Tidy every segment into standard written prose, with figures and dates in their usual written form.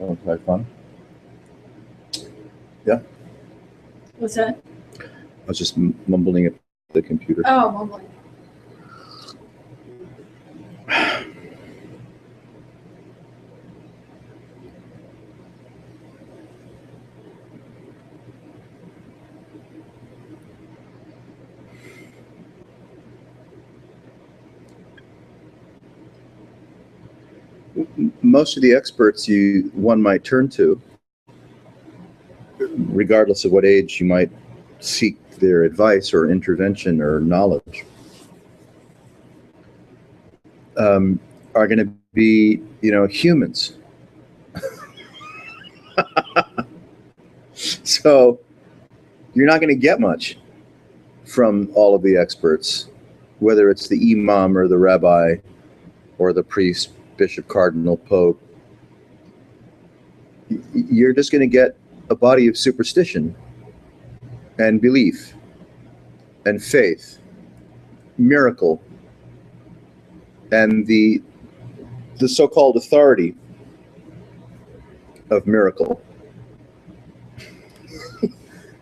Okay, fun. Yeah. What's that? I was just mumbling at the computer. Oh, mumbling. Most of the experts one might turn to, regardless of what age you might seek their advice or intervention or knowledge, are going to be, humans. So you're not going to get much from all of the experts, whether it's the imam or the rabbi or the priest, bishop, cardinal, pope. You're just going to get a body of superstition and belief and faith, miracle, and the so-called authority of miracle.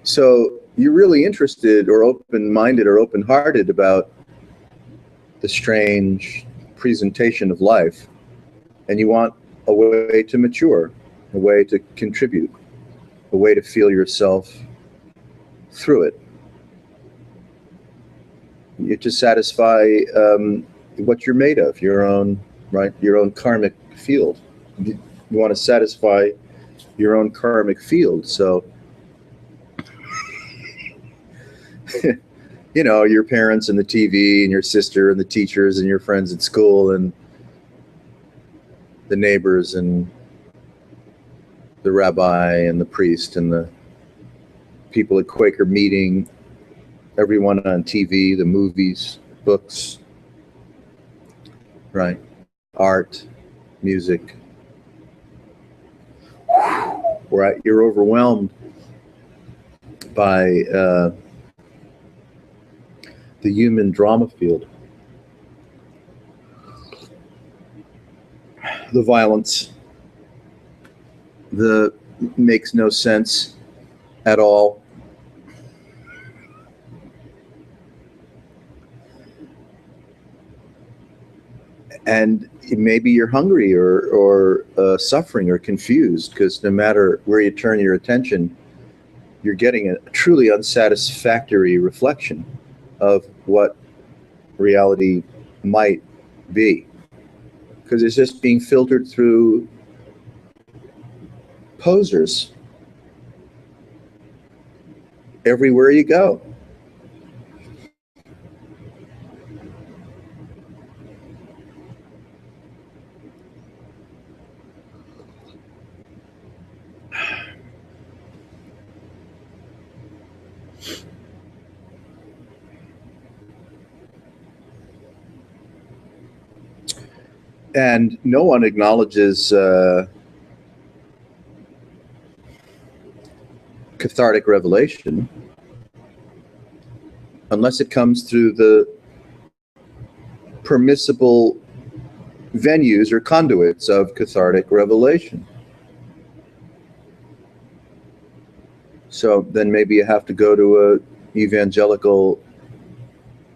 So you're really interested or open-minded or open-hearted about the strange presentation of life, and you want a way to mature, a way to contribute, a way to feel yourself through it. You to satisfy what you're made of, your own karmic field. You want to satisfy your own karmic field. So, your parents and the TV and your sister and the teachers and your friends at school and the neighbors and the rabbi and the priest and the people at Quaker meeting, everyone on TV, the movies, books, right? Art, music. Right, you're overwhelmed by the human drama field. The violence, the makes no sense at all. And maybe you're hungry or suffering or confused, because no matter where you turn your attention, you're getting a truly unsatisfactory reflection of what reality might be, because it's just being filtered through posers everywhere you go. And no one acknowledges cathartic revelation unless it comes through the permissible venues or conduits of cathartic revelation. So then maybe you have to go to a evangelical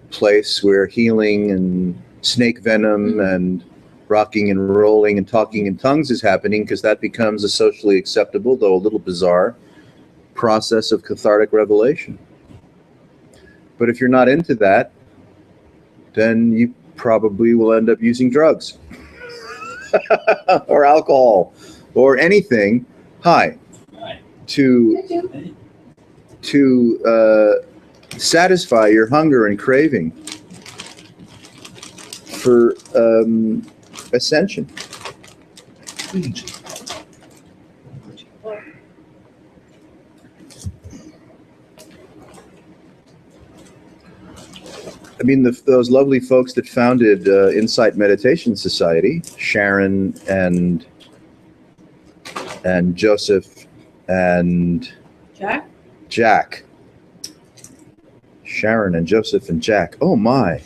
place where healing and snake venom and rocking and rolling and talking in tongues is happening, because that becomes a socially acceptable, though a little bizarre, process of cathartic revelation. But if you're not into that, then you probably will end up using drugs or alcohol or anything high to satisfy your hunger and craving for ascension. I mean, those lovely folks that founded Insight Meditation Society, Sharon and Joseph and Jack. Sharon and Joseph and Jack. Oh my.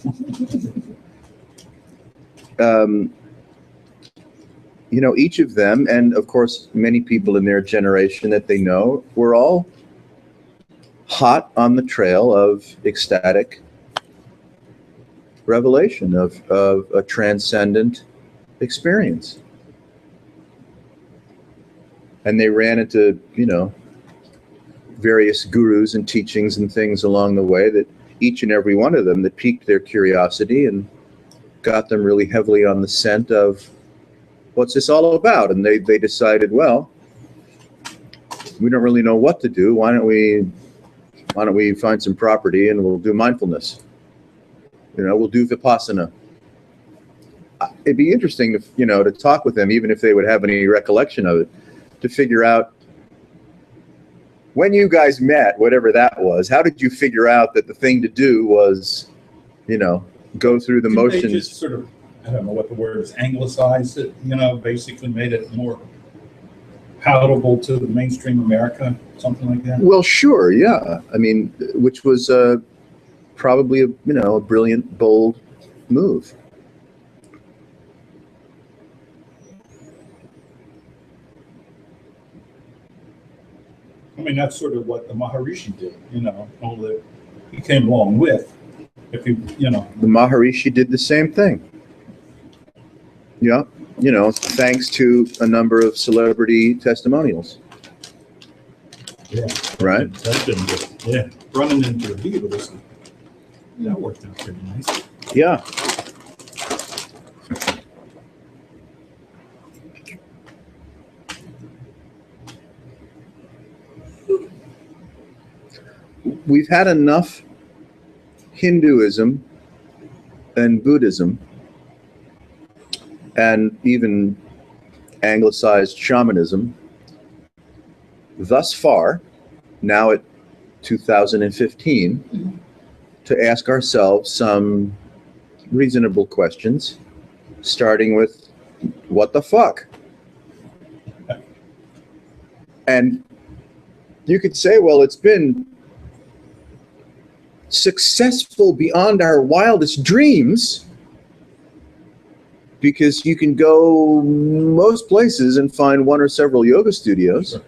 each of them, and of course, many people in their generation that they know, were all hot on the trail of ecstatic revelation, of a transcendent experience. And they ran into, various gurus and teachings and things along the way, that each and every one of them that piqued their curiosity and got them really heavily on the scent of what's this all about. And they decided, well, we don't really know what to do. Why don't we find some property and we'll do mindfulness? We'll do Vipassana. It'd be interesting to talk with them, even if they would have any recollection of it, to figure out, when you guys met, whatever that was, how did you figure out that the thing to do was, go through the motions? They just sort of, I don't know what the word is, anglicized it, basically made it more palatable to the mainstream America, something like that? Well, sure, yeah. I mean, which was probably a brilliant, bold move. I mean, that's sort of what the Maharishi did, only he came along with. The Maharishi did the same thing. Yeah, thanks to a number of celebrity testimonials. Yeah. Right? That's been good. Yeah. Running into the Beatles, that worked out pretty nice. Yeah. We've had enough Hinduism and Buddhism and even anglicized shamanism thus far, now at 2015, to ask ourselves some reasonable questions, starting with, what the fuck? And you could say, well, it's been successful beyond our wildest dreams, because you can go most places and find one or several yoga studios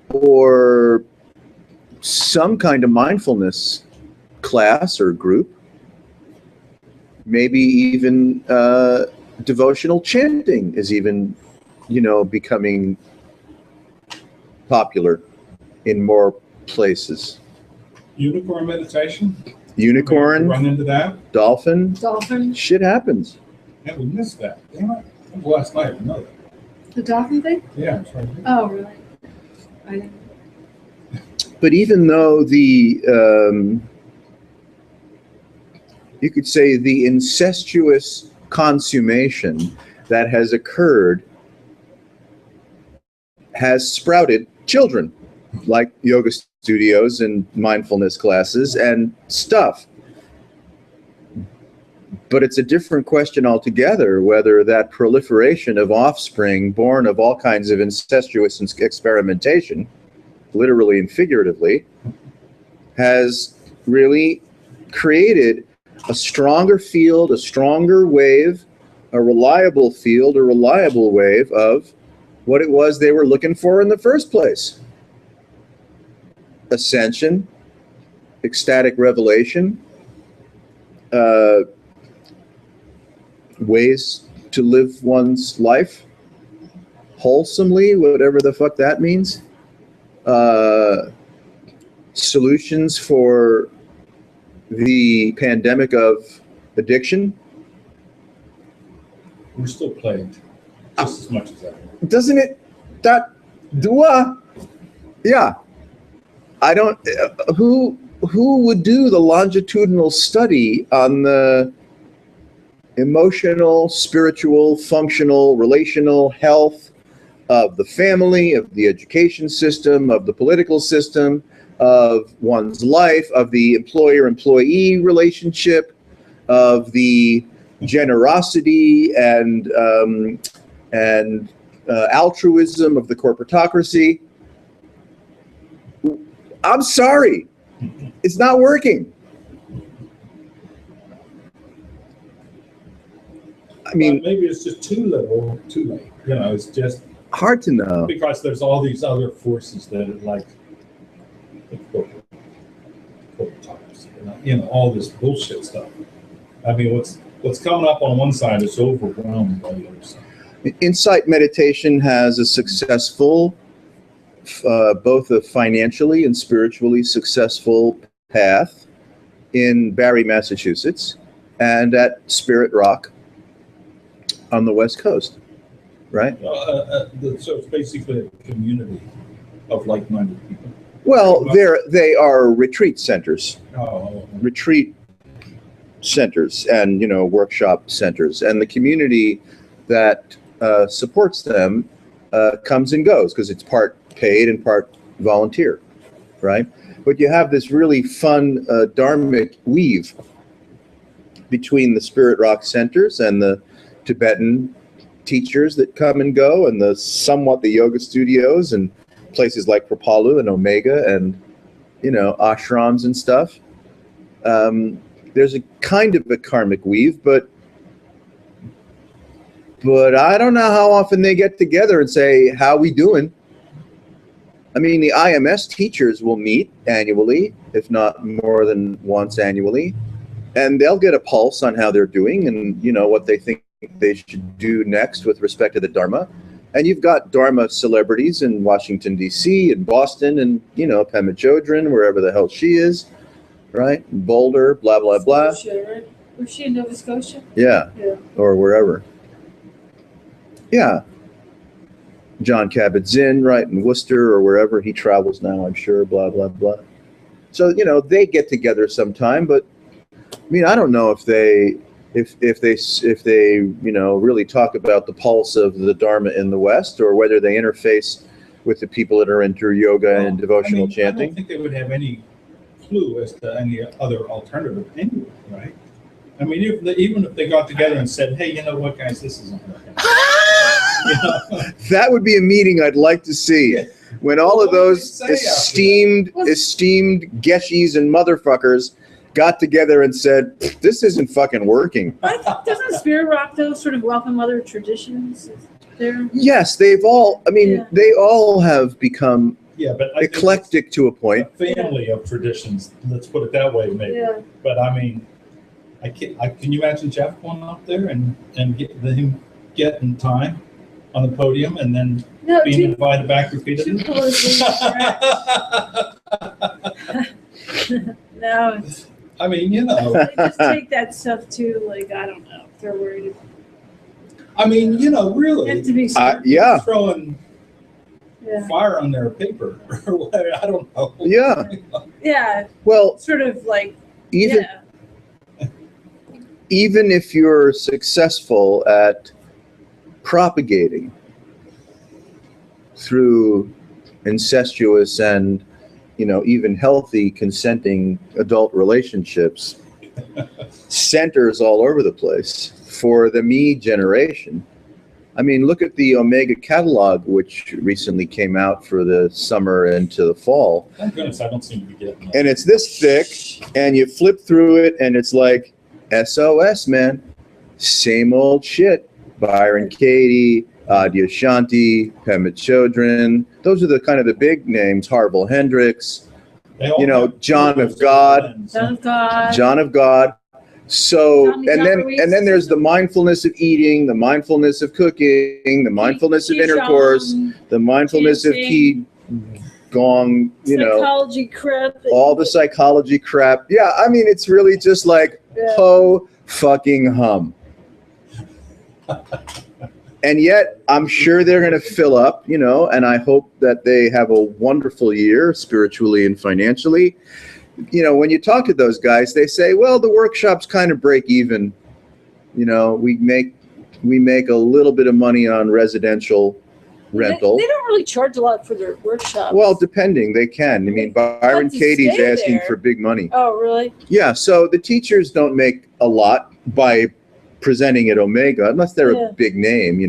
or some kind of mindfulness class or group, maybe even devotional chanting is even, becoming popular in more places. Unicorn meditation? Unicorn, Run into that? dolphin, Dolphin, shit happens. Yeah, we missed that. Damn it. That was last night, I know that. the dolphin thing? Yeah, it's right here. Oh, really? I didn't. But even though the, you could say the incestuous consummation that has occurred has sprouted children, like yoga studios and mindfulness classes and stuff. But it's a different question altogether whether that proliferation of offspring born of all kinds of incestuous experimentation, literally and figuratively, has really created a stronger field, a stronger wave, a reliable field, a reliable wave of what it was they were looking for in the first place. Ascension, ecstatic revelation, ways to live one's life wholesomely, whatever the fuck that means. Solutions for the pandemic of addiction. We're still plagued just as much as ever. Doesn't it? That dua? Yeah. I don't. Who would do the longitudinal study on the emotional, spiritual, functional, relational health of the family, of the education system, of the political system, of one's life, of the employer-employee relationship, of the generosity and altruism of the corporatocracy? I'm sorry, it's not working. I mean, maybe it's just too little, too late. You know, it's just hard to know. because there's all these other forces that are like the corporate types, you know, all this bullshit stuff. I mean, what's coming up on one side is overwhelmed by the other side. Insight Meditation has a successful, both a financially and spiritually successful path in Barre, Massachusetts, and at Spirit Rock on the West Coast, right? So it's basically a community of like-minded people. Well, they are retreat centers, retreat centers, and workshop centers, and the community that supports them comes and goes because it's part paid and part volunteer, right? But you have this really fun dharmic weave between the Spirit Rock centers and the Tibetan teachers that come and go, and the yoga studios and places like Kripalu and Omega and ashrams and stuff. There's a kind of a karmic weave, but I don't know how often they get together and say, how we doing? I mean, the IMS teachers will meet annually, if not more than once annually, and they'll get a pulse on how they're doing and, what they think they should do next with respect to the Dharma. And you've got Dharma celebrities in Washington, D.C., and Boston, and, Pema Chodron, wherever the hell she is, right? Boulder, blah, blah, blah. Scotia, right? Was she in Nova Scotia? Yeah. Yeah. Or wherever. Yeah. John Kabat-Zinn, right, in Worcester or wherever he travels now, I'm sure, blah, blah, blah. So, they get together sometime, but I mean, I don't know if they really talk about the pulse of the Dharma in the West, or whether they interface with the people that are into yoga and devotional chanting. I don't think they would have any clue as to any other alternative anyway, right? I mean, even if they got together and said, hey, you know what, guys, this isn't working. That would be a meeting I'd like to see. Yeah. When all of those esteemed Geshis and motherfuckers got together and said, this isn't fucking working. Doesn't Spirit Rock, though, sort of welcome other traditions there? Yes, they all have become but I eclectic to a point. a family of traditions, let's put it that way, maybe. Yeah. But I mean, can you imagine Jeff going up there and him getting time on the podium and then being invited back repeatedly? No. I mean, They just take that stuff too, like, I don't know, if they're worried. I mean, really, Have to be Yeah. throwing fire on their paper or whatever. I don't know. Yeah. Yeah, Well, sort of like, even if you're successful at propagating through incestuous and even healthy consenting adult relationships, centers all over the place for the me generation. I mean, look at the Omega catalog, which recently came out for the summer into the fall. Thank goodness I don't seem to be getting that. And it's this thick, and you flip through it, and it's like, SOS, man. Same old shit. Byron Katie, Adyashanti, Pema Chodron. Those are the kind of the big names. Harville Hendricks, John of God. John of God. So, and then there's the mindfulness of eating, the mindfulness of cooking, the mindfulness of intercourse, the mindfulness of qi gong, psychology crap. All the psychology crap. Yeah, I mean, it's really just like ho fucking hum. And yet, I'm sure they're going to fill up, and I hope that they have a wonderful year spiritually and financially. When you talk to those guys, they say, well, the workshops kind of break even. We make a little bit of money on residential rental. They don't really charge a lot for their workshops. Well, depending, they can. I mean, Byron Katie's asking for big money. Oh, really? Yeah, so the teachers don't make a lot by presenting at Omega, unless they're a big name,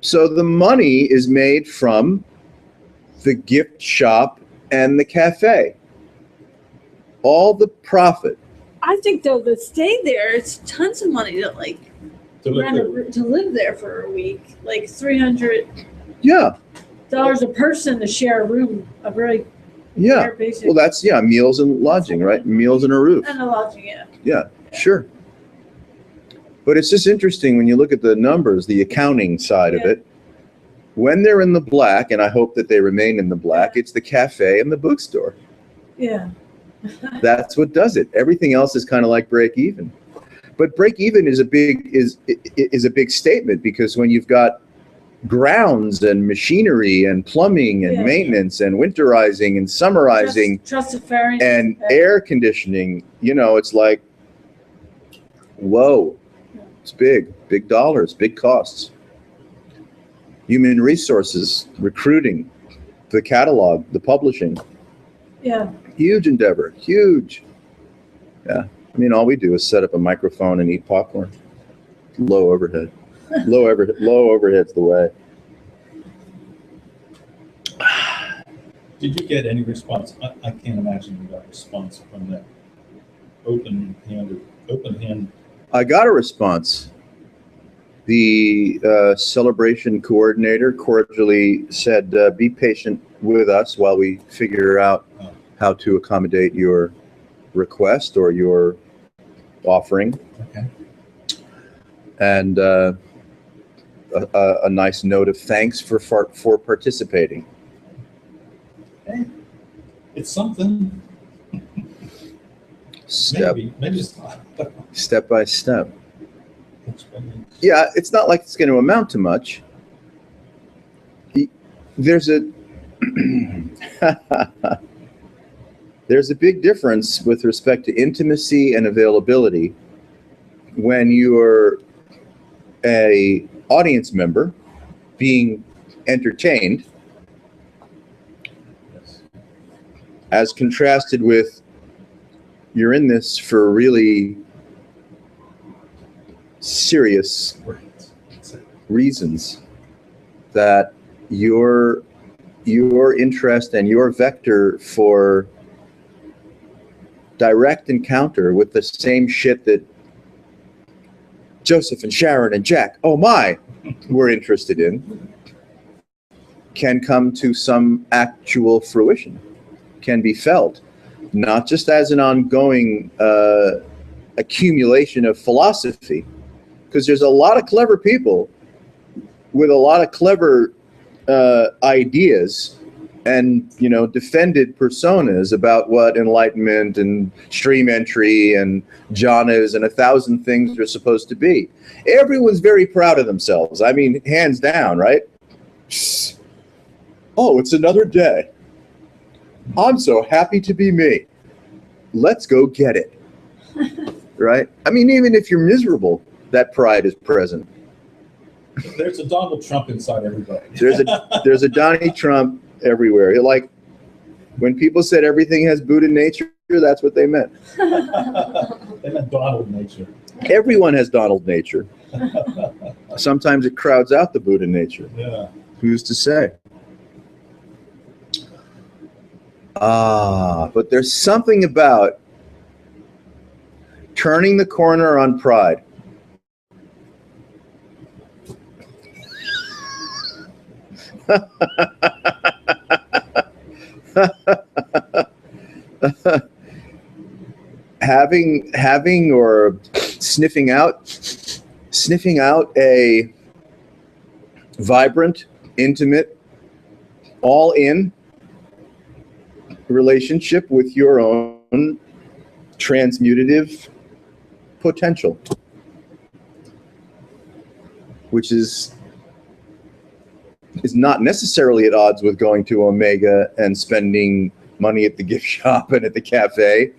So the money is made from the gift shop and the cafe. All the profit. I think, though, the stay there, it's tons of money to, to live there for a week, like $300 Yeah, a person to share a room, a very yeah. bare basic. Well, that's, yeah, meals and lodging, right? Meals and a roof. And a lodging, yeah. Yeah, sure. But it's just interesting when you look at the numbers, the accounting side of Yeah. it. When they're in the black, and I hope that they remain in the black, it's the cafe and the bookstore. Yeah. That's what does it. Everything else is kind of like break even. But break even is a big statement, because when you've got grounds and machinery and plumbing and Yeah. maintenance and winterizing and summerizing Trusted Fahrenheit. and air conditioning, it's like, whoa, it's big dollars, big costs. Human resources, recruiting, the catalog, the publishing, Yeah. huge endeavor, huge. Yeah, I mean, all we do is set up a microphone and eat popcorn. Low overhead. Low overhead's the way. Did you get any response? I can't imagine you got a response from that open hand. I got a response. The celebration coordinator cordially said, be patient with us while we figure out how to accommodate your request or your offering. Okay. And a nice note of thanks for participating. Hey, it's something. Step Maybe it's not. step by step. Yeah, it's not like it's going to amount to much. There's a there's a big difference with respect to intimacy and availability when you're a audience member being entertained, Yes. as contrasted with you're in this for really serious Right. That's it. reasons, that your interest and your vector for direct encounter with the same shit that Joseph and Sharon and Jack, oh my, were interested in, can come to some actual fruition, can be felt, not just as an ongoing accumulation of philosophy, because there's a lot of clever people with a lot of clever ideas and defended personas about what enlightenment and stream entry and jhanas and 1,000 things are supposed to be. Everyone's very proud of themselves. I mean, hands down, right? Oh, it's another day. I'm so happy to be me. Let's go get it. Right? I mean, even if you're miserable, that pride is present. There's a Donald Trump inside everybody. There's a Donnie Trump everywhere. Like, when people said everything has Buddha nature, that's what they meant. They meant Donald nature. Everyone has Donald nature. Sometimes it crowds out the Buddha nature. Yeah. Who's to say? But there's something about turning the corner on pride. having or sniffing out a vibrant, intimate, all in relationship with your own transmutative potential, which is not necessarily at odds with going to Omega and spending money at the gift shop and at the cafe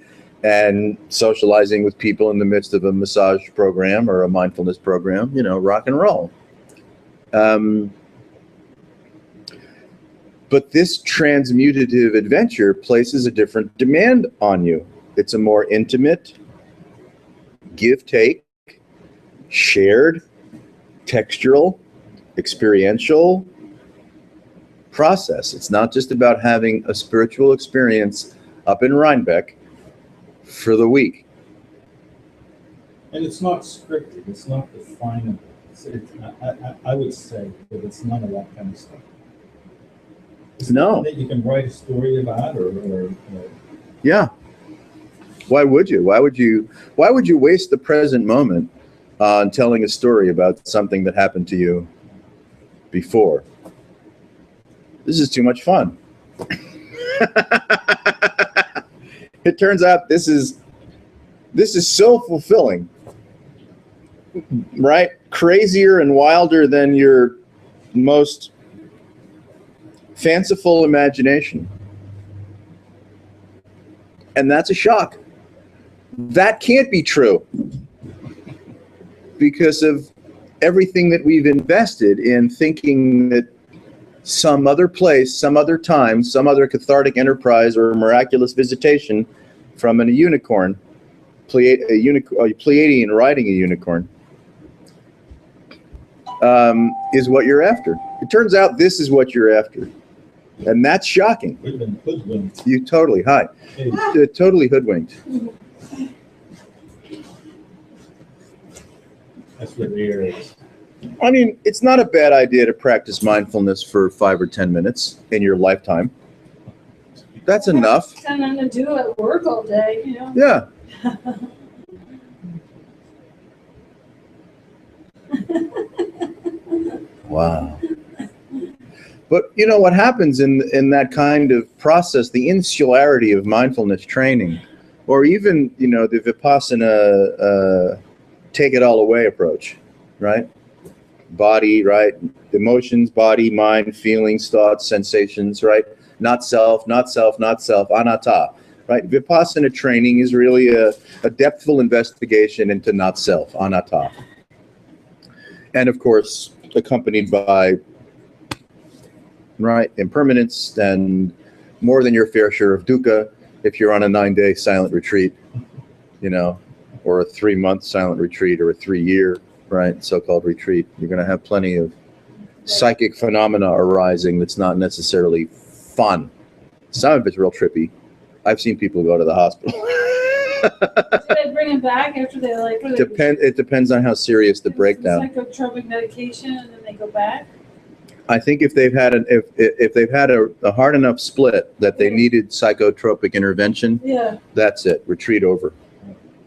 and socializing with people in the midst of a massage program or a mindfulness program, rock and roll. But this transmutative adventure places a different demand on you. It's a more intimate, give-take, shared, textural, experiential process. It's not just about having a spiritual experience up in Rhinebeck for the week. And it's not scripted, it's not definable. I would say that it's none of that kind of stuff. It's No. nothing that you can write a story about or Yeah. Why would you? Why would you waste the present moment on telling a story about something that happened to you before? This is too much fun. It turns out this is so fulfilling, right? Crazier and wilder than your most fanciful imagination. And that's a shock. That can't be true because of everything that we've invested in thinking that some other place, some other time, some other cathartic enterprise or miraculous visitation from a unicorn, a Pleiadian riding a unicorn, is what you're after. It turns out this is what you're after. And that's shocking. we've been hoodwinked. You totally, Hey, totally hoodwinked. that's what the air is. I mean, it's not a bad idea to practice mindfulness for 5 or 10 minutes in your lifetime. That's enough. Got nothing to do at work all day, you know? Yeah. Wow. But you know what happens in that kind of process, the insularity of mindfulness training, or even, you know, the Vipassana take it all away approach, right? Body, right? Emotions, body, mind, feelings, thoughts, sensations, right? Not self, not self, not self, anatta, right? Vipassana training is really a depthful investigation into not self, anatta. And of course, accompanied by, right, impermanence and more than your fair share of dukkha if you're on a 9-day silent retreat, you know, or a 3-month silent retreat or a 3-year, right, so-called retreat. You're going to have plenty of psychic phenomena arising that's not necessarily fun. Some of it's real trippy. I've seen people go to the hospital. Do they bring them back after they like? what do they- It depends on how serious the breakdown. Psychotropic medication, and then they go back. I think if they've had if they've had a hard enough split that they needed psychotropic intervention, Yeah, that's it. Retreat over.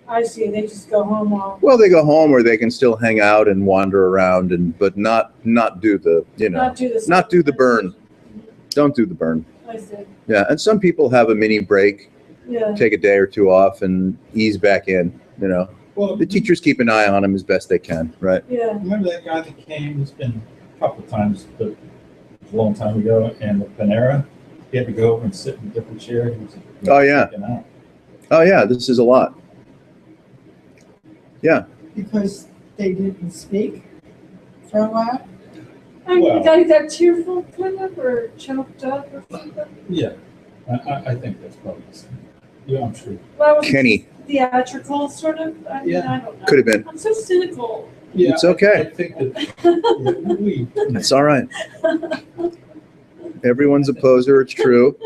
I see. They just go home all. Well, they go home, or they can still hang out and wander around, but not do the, you know, Not do the. not do the burn. Don't do the burn. I see. Yeah, and some people have a mini break, Yeah. take a day or two off, and ease back in. You know, Well, the teachers keep an eye on them as best they can, right? Yeah. remember that guy that came, it's been a couple of times, but it was a long time ago, and the Panera, he had to go over and sit in a different chair. He was, Oh, yeah. freaking out. Oh yeah, this is a lot. Yeah. Because they didn't speak for a while. I mean, Well- the guy got tearful kind of, or choked up or something. Yeah, I think that's probably the same. Yeah, I'm sure. Well, was it Kenny, theatrical, sort of. I mean, Yeah. I don't know. could have been. I'm so cynical. Yeah, It's okay. I think that we, It's all right. Everyone's a poser. It's true,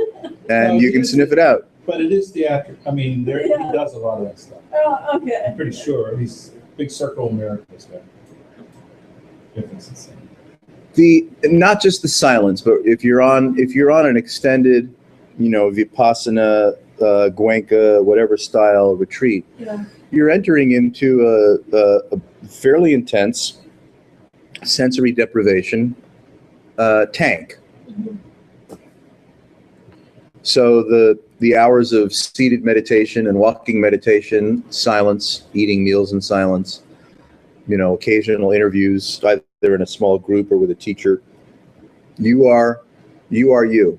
and you can sniff it out. but it is theatrical. I mean, there he Yeah. does a lot of that stuff. Oh, okay. I'm pretty sure. He's Big Circle of Miracles guy. It's insane. Not just the silence, but if you're on an extended, you know, Vipassana, Goenka, whatever style retreat, Yeah. you're entering into a fairly intense sensory deprivation tank. Mhm. So the hours of seated meditation and walking meditation, silence, eating meals in silence, you know, occasional interviews, either in a small group or with a teacher, you are you.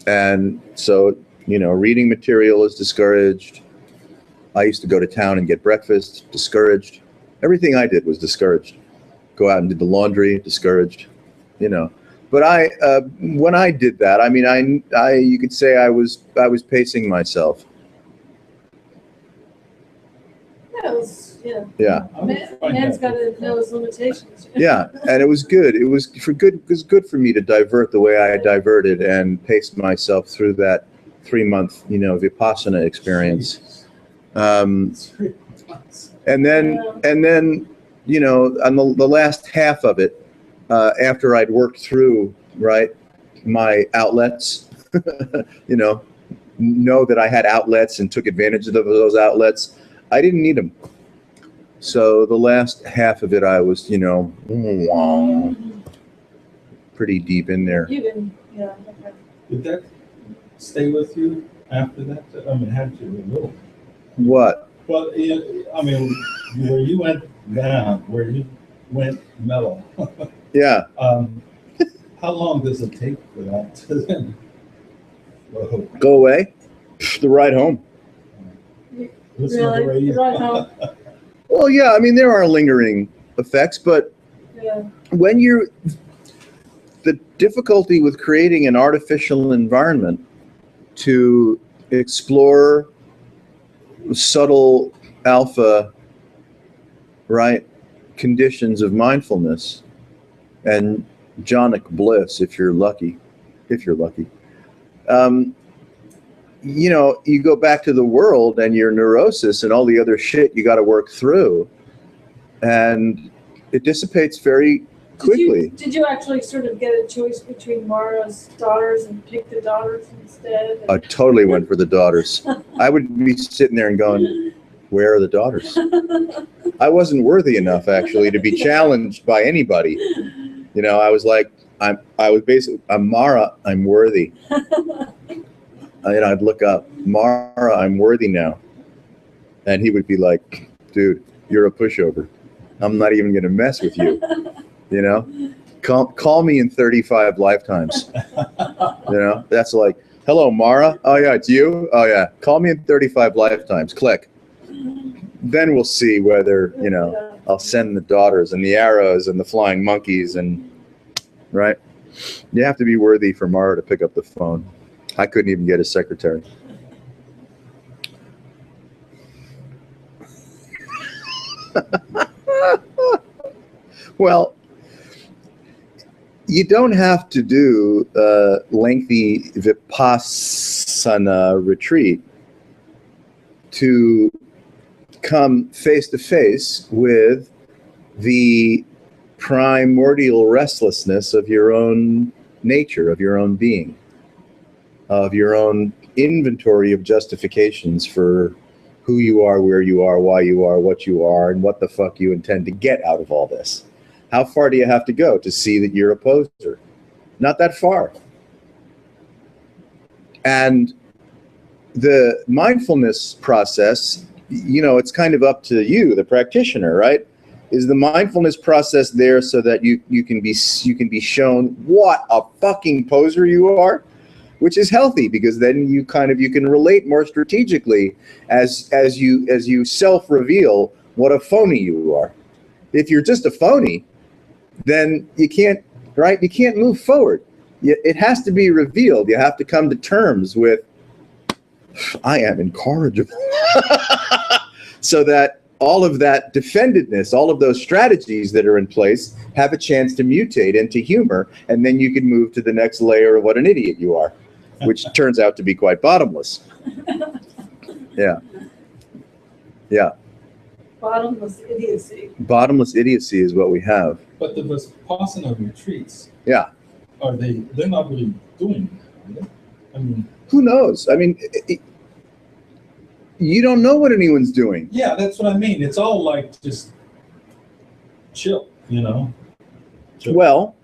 And so, you know, reading material is discouraged. I used to go to town and get breakfast, discouraged. Everything I did was discouraged. Go out and did the laundry, discouraged, you know. But when I did that, I mean, I you could say I was pacing myself. Yeah, it was, yeah. Yeah. I would find Man's that got to know his limitations. Yeah, and it was good. It was good for me to divert the way I diverted and pace myself through that 3-month, you know, Vipassana experience. Jesus. 3 months. And then, you know, on the last half of it, after I'd worked through, right, my outlets, you know that I had outlets and took advantage of those outlets, I didn't need them. So the last half of it, I was, you know, pretty deep in there. You didn't, yeah, okay. Did that stay with you after that? I mean, how did you remove? What? Well, I mean, where you went down, where you went mellow, Yeah. how long does it take for that to then? Whoa. Go away. The ride home. Listen to the Really? radio. Right home? Well, yeah, I mean, there are lingering effects, but Yeah. when you're, the difficulty with creating an artificial environment to explore subtle alpha, right, conditions of mindfulness and jhanic bliss, if you're lucky, you know, you go back to the world and your neurosis and all the other shit you got to work through, and it dissipates very quickly. Did you actually sort of get a choice between Mara's daughters and pick the daughters instead? I totally went for the daughters. I would be sitting there and going, where are the daughters? I wasn't worthy enough, actually, to be challenged by anybody. You know, I was like, I'm Mara, I'm worthy. And I'd look up, Mara, I'm worthy now. And he would be like, dude, you're a pushover. I'm not even going to mess with you. You know, call me in 35 lifetimes. You know, that's like, hello, Mara. Oh, yeah, it's you. Oh, yeah. Call me in 35 lifetimes. Click. Then we'll see whether, you know, I'll send the daughters and the arrows and the flying monkeys and, right? You have to be worthy for Mara to pick up the phone. I couldn't even get a secretary. Well, you don't have to do a lengthy Vipassana retreat to come face to face with the primordial restlessness of your own nature, of your own being, of your own inventory of justifications for who you are, where you are, why you are, what you are, and what the fuck you intend to get out of all this. How far do you have to go to see that you're a poser? Not that far. And the mindfulness process, you know, it's kind of up to you, the practitioner, right? Is the mindfulness process there so that you can be shown what a fucking poser you are? Which is healthy, because then you can relate more strategically as you self-reveal what a phony you are. If you're just a phony, then you can't move forward. It has to be revealed. You have to come to terms with, I am incorrigible. So that all of that defendedness, all of those strategies that are in place have a chance to mutate into humor, and then you can move to the next layer of what an idiot you are, which turns out to be quite bottomless. Yeah. Yeah. Bottomless idiocy. Bottomless idiocy is what we have. But the Vipassana retreats, Yeah. they're not really doing that, are they? I mean, Who knows? I mean, you don't know what anyone's doing. yeah, that's what I mean. It's all like just chill, you know? Chill. Well,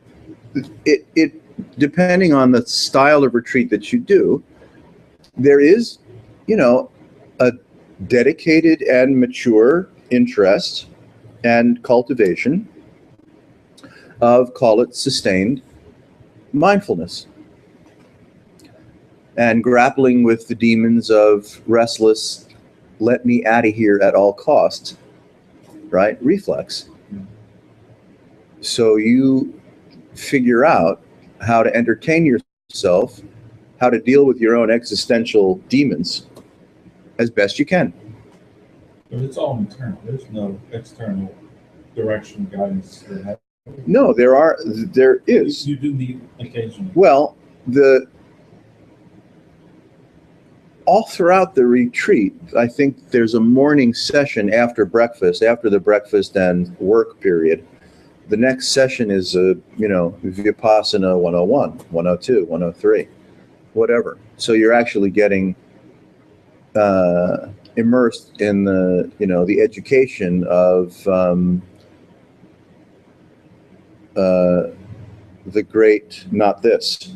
it depending on the style of retreat that you do, there is, you know, a dedicated and mature interest and cultivation of, call it, sustained mindfulness, and grappling with the demons of restless, let me out of here at all costs, right? Reflex. So you figure out how to entertain yourself, how to deal with your own existential demons as best you can. But it's all internal. There's no external direction, guidance. No, there is. You do need occasionally. Well, all throughout the retreat, I think there's a morning session after breakfast, after the breakfast and work period. The next session is, Vipassana 101, 102, 103, whatever. So you're actually getting immersed in the education of the great, not this.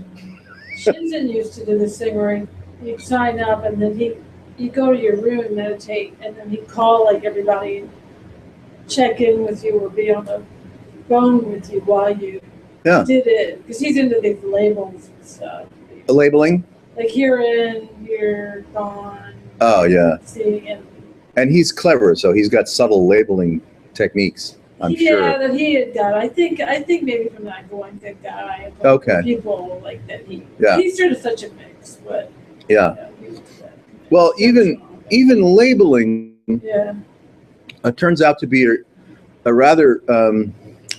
Shinzen used to do this thing where you'd sign up and then you go to your room and meditate, and then he'd call like everybody and check in with you or be on the phone with you while you did it, because he's into these labels and stuff. Labeling? Like you're in, you're gone. Oh, yeah. See, And he's clever, so he's got subtle labeling techniques, I'm sure. Yeah, that he had got. I think maybe from that Goenka guy. Okay. People like that Yeah. He's sort of such a mix, but. Yeah. Well, even labeling turns out to be a rather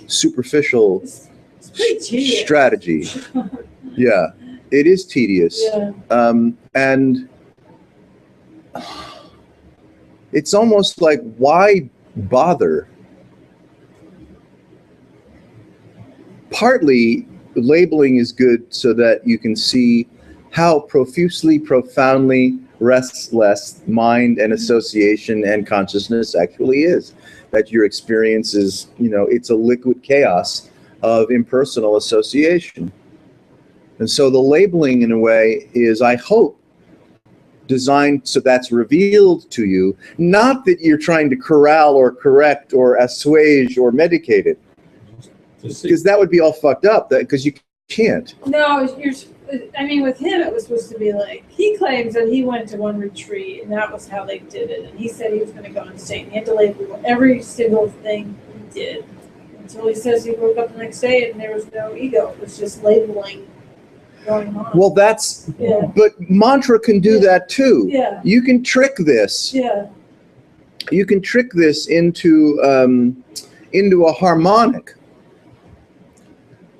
superficial It's pretty tedious. strategy. Yeah, it is tedious. Yeah. And it's almost like, why bother? Partly, labeling is good so that you can see how profusely, profoundly restless mind and association and consciousness actually is. That your experience is, it's a liquid chaos of impersonal association. And so the labeling, in a way, is, I hope, designed so that's revealed to you, not that you're trying to corral or correct or assuage or medicate it, because that would be all fucked up, because you can't. No, with him, it was supposed to be like, he claims that he went to one retreat and that was how they did it. And he said he was going to go insane. He had to label every single thing he did. Until he says he woke up the next day and there was no ego. It was just labeling going on. Well, but mantra can do that too. Yeah. You can trick this. Yeah. You can trick this into a harmonic,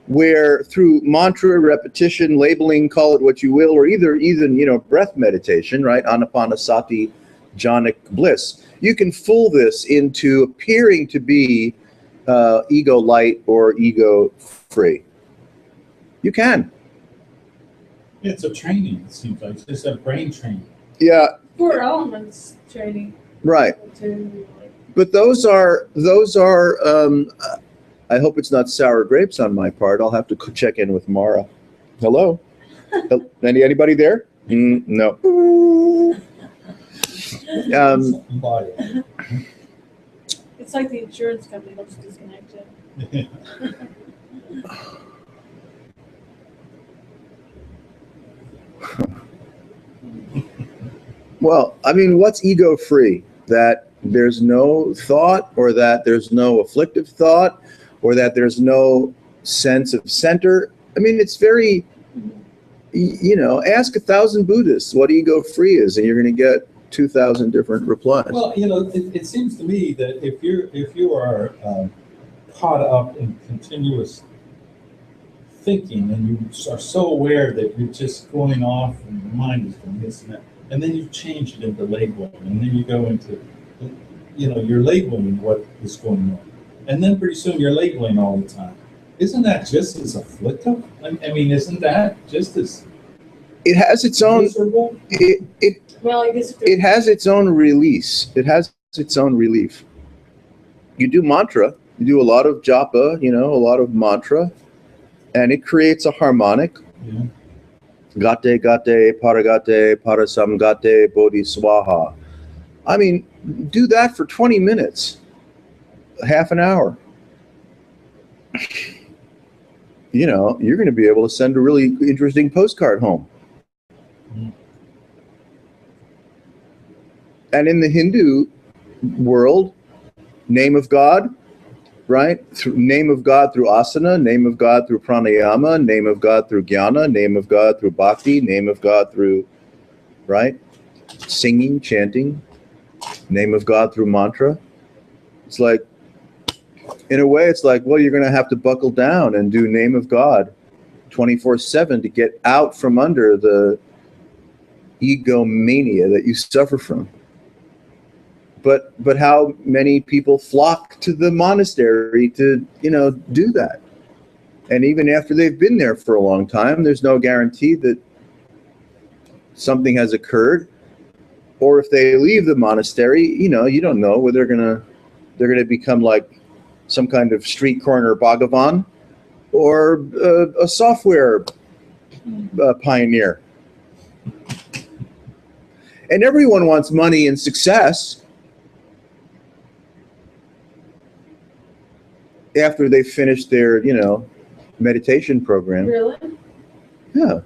where through mantra, repetition, labeling, call it what you will, or even breath meditation, right? Anapanasati, jhanic bliss. You can fool this into appearing to be ego light or ego free. You can. It's a training, it seems like. It's a brain training. Yeah. 4 elements training. Right. But those are I hope it's not sour grapes on my part. I'll have to check in with Mara. Hello? Anybody there? No. It's like the insurance company looks disconnected. Well, what's ego free? That there's no thought, or that there's no afflictive thought, or that there's no sense of center. It's very, ask 1,000 Buddhists what ego free is, and you're going to get 2,000 different replies. Well, it seems to me that if you are caught up in continuous thinking, and you are so aware that you're just going off and your mind is doing this and that, and then you change it into labeling, and then you go into, you're labeling what is going on. And then pretty soon you're labeling all the time. Isn't that just as afflictive? Isn't that just as it has its own miserable? Well, I guess it has its own release. It has its own relief. You do mantra, you do a lot of japa, a lot of mantra, and it creates a harmonic. Yeah. Gate, gate, paragate, parasamgate, bodhi swaha. Do that for 20 minutes, half an hour. You're going to be able to send a really interesting postcard home. Mm. And in the Hindu world, name of God, right? Name of God through asana, name of God through pranayama, name of God through jnana, name of God through bhakti, name of God through, right? Singing, chanting, name of God through mantra. It's like, in a way, it's like, well, you're going to have to buckle down and do name of God 24/7 to get out from under the egomania that you suffer from. But how many people flock to the monastery to, do that? And even after they've been there for a long time, there's no guarantee that something has occurred. Or if they leave the monastery, you don't know whether they're gonna become like some kind of street corner Bhagavan or a software pioneer. And everyone wants money and success after they've finished their, meditation program. Really? Yeah.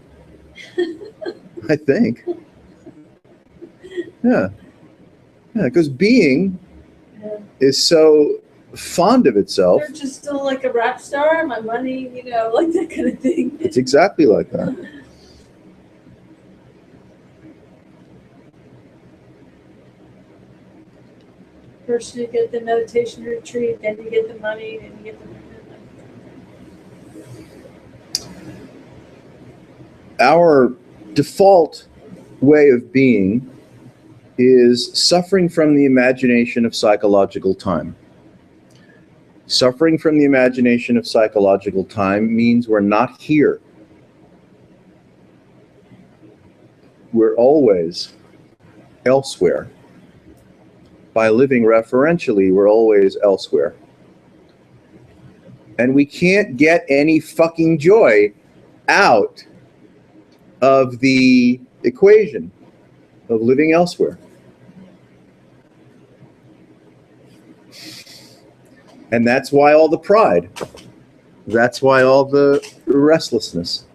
I think. Yeah. Yeah, because being Yeah. is so fond of itself. They're just still like a rap star, my money, like that kind of thing. It's exactly like that. First you get the meditation retreat, then you get the money, then you get the. Our default way of being is suffering from the imagination of psychological time. Suffering from the imagination of psychological time means we're not here. We're always elsewhere. By living referentially, we're always elsewhere. And we can't get any fucking joy out of the equation of living elsewhere. And that's why all the pride. That's why all the restlessness.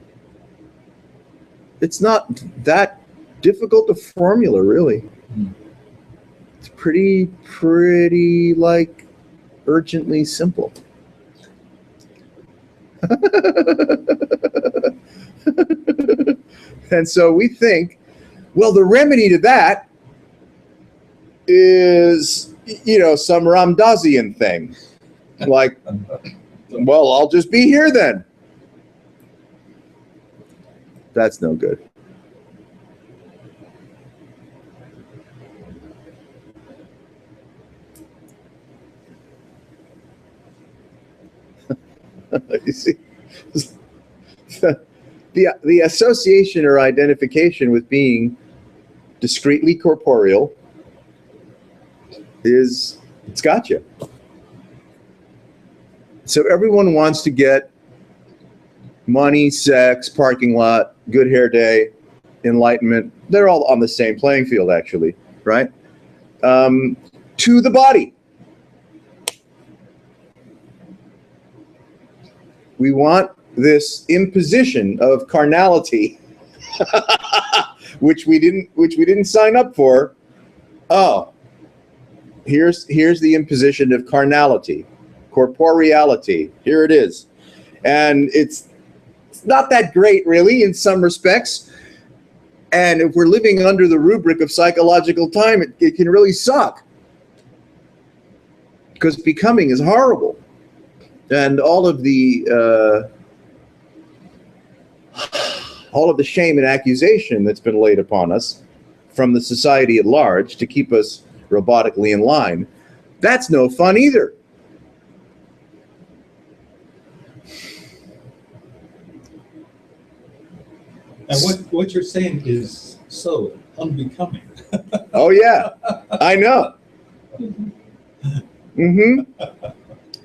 It's not that difficult to formula, really. It's pretty like urgently simple. And so we think, well, the remedy to that is, some Ramdassian thing. Like, well, I'll just be here then. That's no good. You see, the association or identification with being discretely corporeal it's got you. So everyone wants to get money, sex, parking lot, good hair day, enlightenment. They're all on the same playing field, actually, right? To the body. We want this imposition of carnality, which we didn't sign up for. Oh, here's the imposition of carnality, corporeality. Here it is, and it's not that great, really, in some respects. And if we're living under the rubric of psychological time, it can really suck, because becoming is horrible. And all of the shame and accusation that's been laid upon us from the society at large to keep us robotically in line, that's no fun either. And what you're saying is so unbecoming. Oh yeah, I know.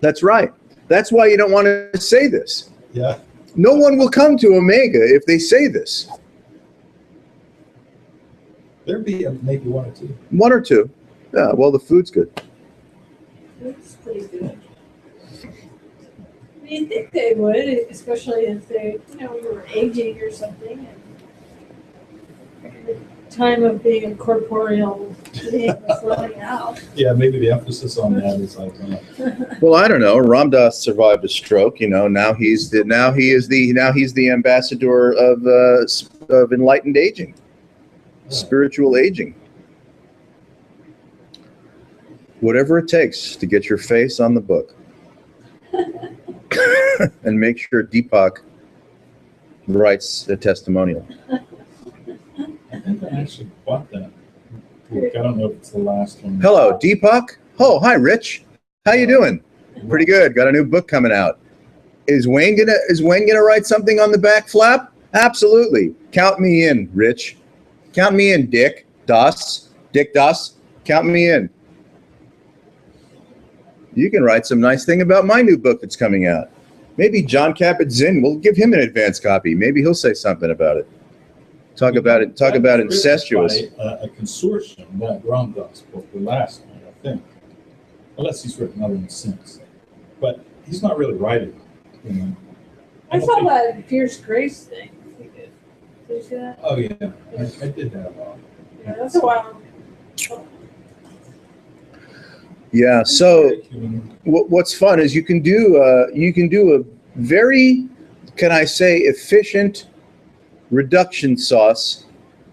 That's right. That's why you don't want to say this. Yeah. No one will come to Omega if they say this. There'd be maybe one or two. One or two. Yeah, well, the food's good. It's pretty good. I mean, you think they would, especially if they, were aging or something. And the time of being a corporeal being was running out. Yeah, maybe the emphasis on that is like, Well, I don't know. Ram Dass survived a stroke. Now he's the ambassador of enlightened aging, spiritual aging. Whatever it takes to get your face on the book, and make sure Deepak writes a testimonial. think I actually bought that book. I don't know if it's the last one. Hello, Deepak. Oh, hi, Rich. How you doing? Pretty good. Got a new book coming out. Is Wayne gonna write something on the back flap? Absolutely. Count me in, Rich. Count me in, Dick Doss. Count me in. You can write some nice thing about my new book that's coming out. Maybe John Kabat-Zinn, we'll give him an advance copy. Maybe he'll say something about it. Talk about incestuous. By a consortium, that Ramdas book, the last one, I think. Unless he's written other ones since. But he's not really writing. You know. I don't saw think- that Fierce Grace thing. Did you see that? Oh, yeah. I did that a lot. Yeah, that's a while. Yeah. So what's fun is you can do a very, can I say, efficient reduction sauce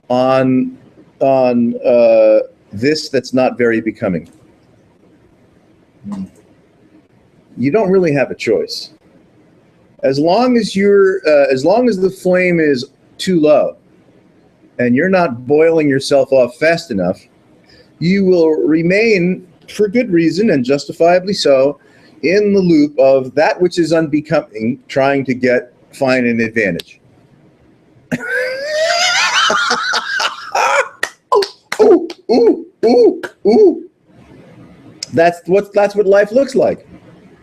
on this that's not very becoming. You don't really have a choice. As long as the flame is too low and you're not boiling yourself off fast enough, you will remain, for good reason and justifiably so, in the loop of that which is unbecoming, trying to find an advantage. Ooh. That's what life looks like.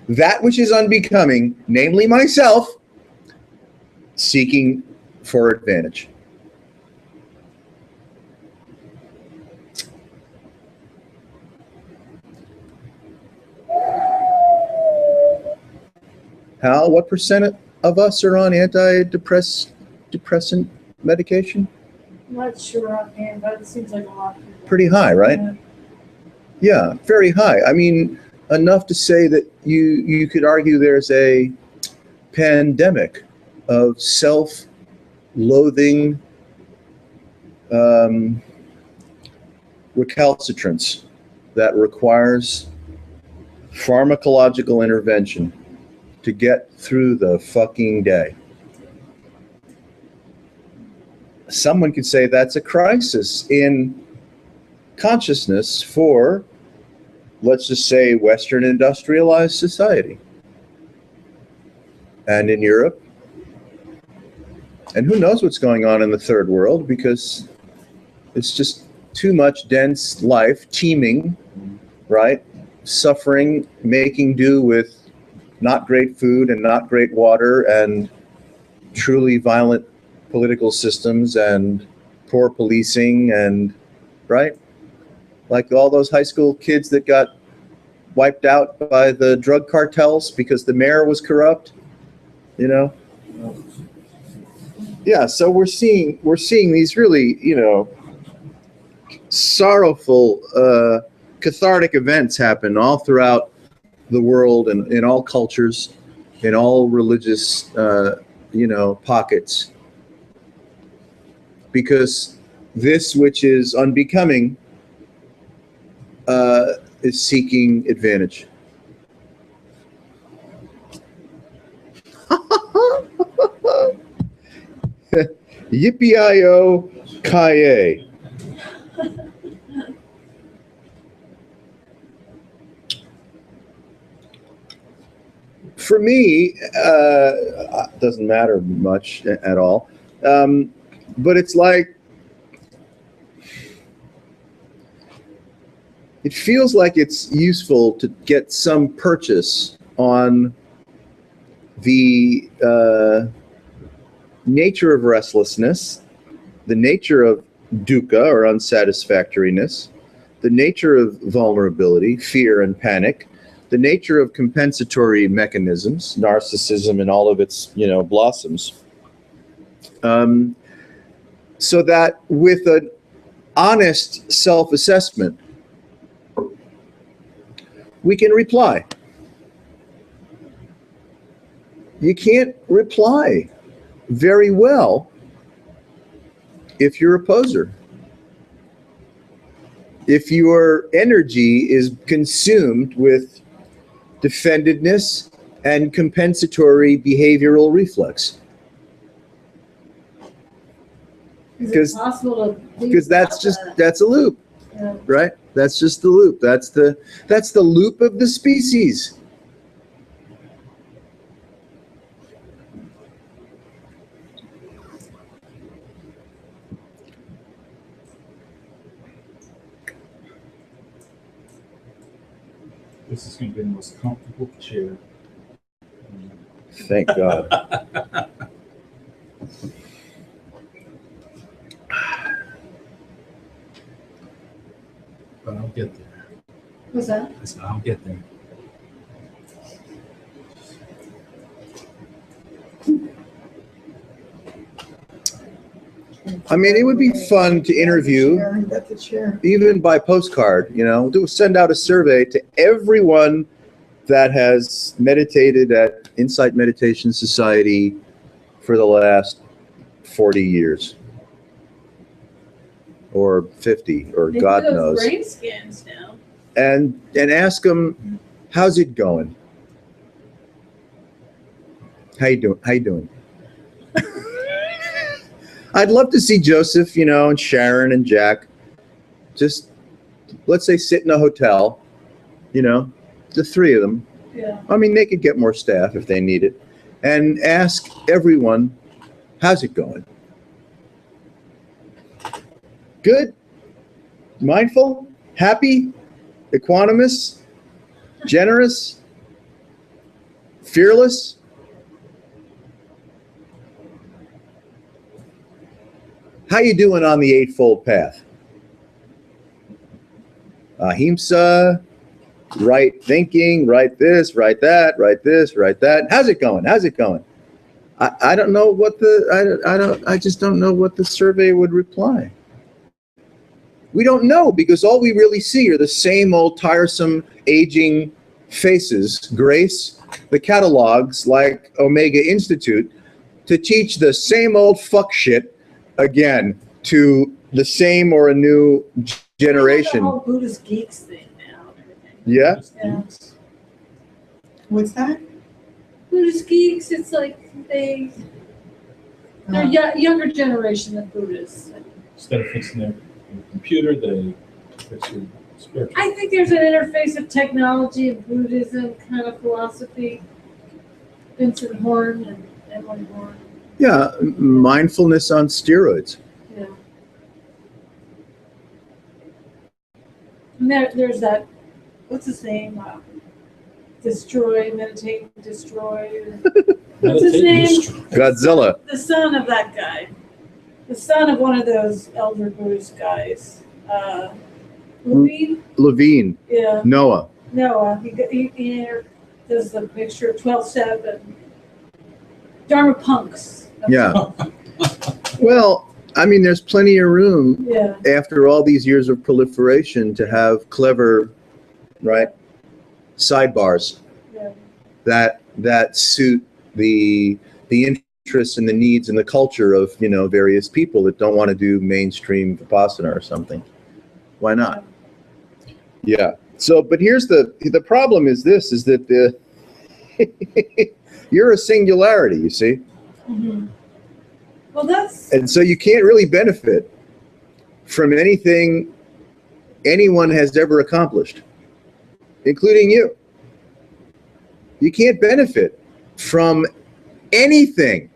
That which is unbecoming, namely myself, seeking for advantage. Hal, what percent of us are on antidepressant medication? I'm not sure offhand, but it seems like a lot. Of people. Pretty high, right? Yeah, very high. I mean, enough to say that you could argue there's a pandemic of self-loathing recalcitrance that requires pharmacological intervention to get through the fucking day. Someone could say that's a crisis in consciousness for, let's just say, Western industrialized society. And in Europe. And who knows what's going on in the third world, because it's just too much dense life, teeming, right? Suffering, making do with not great food and not great water and truly violent political systems and poor policing and, right? Like all those high school kids that got wiped out by the drug cartels because the mayor was corrupt, you know? Yeah, so we're seeing these really, you know, sorrowful, cathartic events happen all throughout the world and in all cultures, in all religious, you know, pockets. Because this which is unbecoming is seeking advantage. Yippee-i-o, Kaye. For me, doesn't matter much at all. But it's like, it feels like it's useful to get some purchase on the nature of restlessness, the nature of dukkha or unsatisfactoriness, the nature of vulnerability, fear and panic, the nature of compensatory mechanisms, narcissism and all of its, you know, blossoms. So that with an honest self-assessment, we can reply. You can't reply very well if you're a poser. If your energy is consumed with defendedness and compensatory behavioral reflex. Is Because- it possible to? leave Because without that? that's a loop, Yeah. right? That's just the loop. That's the loop of the species. This is gonna be the most comfortable chair. Thank God. But I'll get there. What's that? I said, I'll get there. I mean, it would be fun to interview, Got the chair. even by postcard, send out a survey to everyone that has meditated at Insight Meditation Society for the last 40 years. Or 50, or They God do those knows. brain scans now. And ask them, how's it going? How you doing? I'd love to see Joseph, and Sharon and Jack, just, let's say, sit in a hotel, the three of them. Yeah. I mean, they could get more staff if they need it, and ask everyone, how's it going? Good? Mindful? Happy? Equanimous? Generous? Fearless? How you doing on the Eightfold Path? Ahimsa, right thinking, right this, right that, right this, right that. How's it going? How's it going? I don't know what I just don't know what the survey would reply. We don't know, because all we really see are the same old tiresome aging faces. Grace, the catalogs like Omega Institute, to teach the same old fuck shit again to the same or a new The generation. whole Buddhist geeks thing now. And everything. Yeah. Yeah. What's that? Buddhist geeks, it's like they're younger generation than Buddhists. Instead of fixing their computer, they fix your spiritual. I think there's an interface of technology and Buddhism kind of philosophy. Vincent Horn and Emily Horn. Yeah, mindfulness on steroids. Yeah. And there's that, what's his name? Meditate, Destroy. What's his name? Godzilla. The son of that guy. The son of one of those elder Buddhist guys. Levine? Levine. Yeah. Noah. Noah. He does the picture of 12-step and Dharma punks. Yeah. Well, I mean, there's plenty of room Yeah. after all these years of proliferation to have clever, right, sidebars Yeah. that suit the interests and the needs and the culture of various people that don't want to do mainstream Vipassana or something. Why not? Yeah. So, but here's the problem is that you're a singularity, you see, Mm-hmm. Well, that's and so you can't really benefit from anything anyone has ever accomplished, including you. You can't benefit from anything.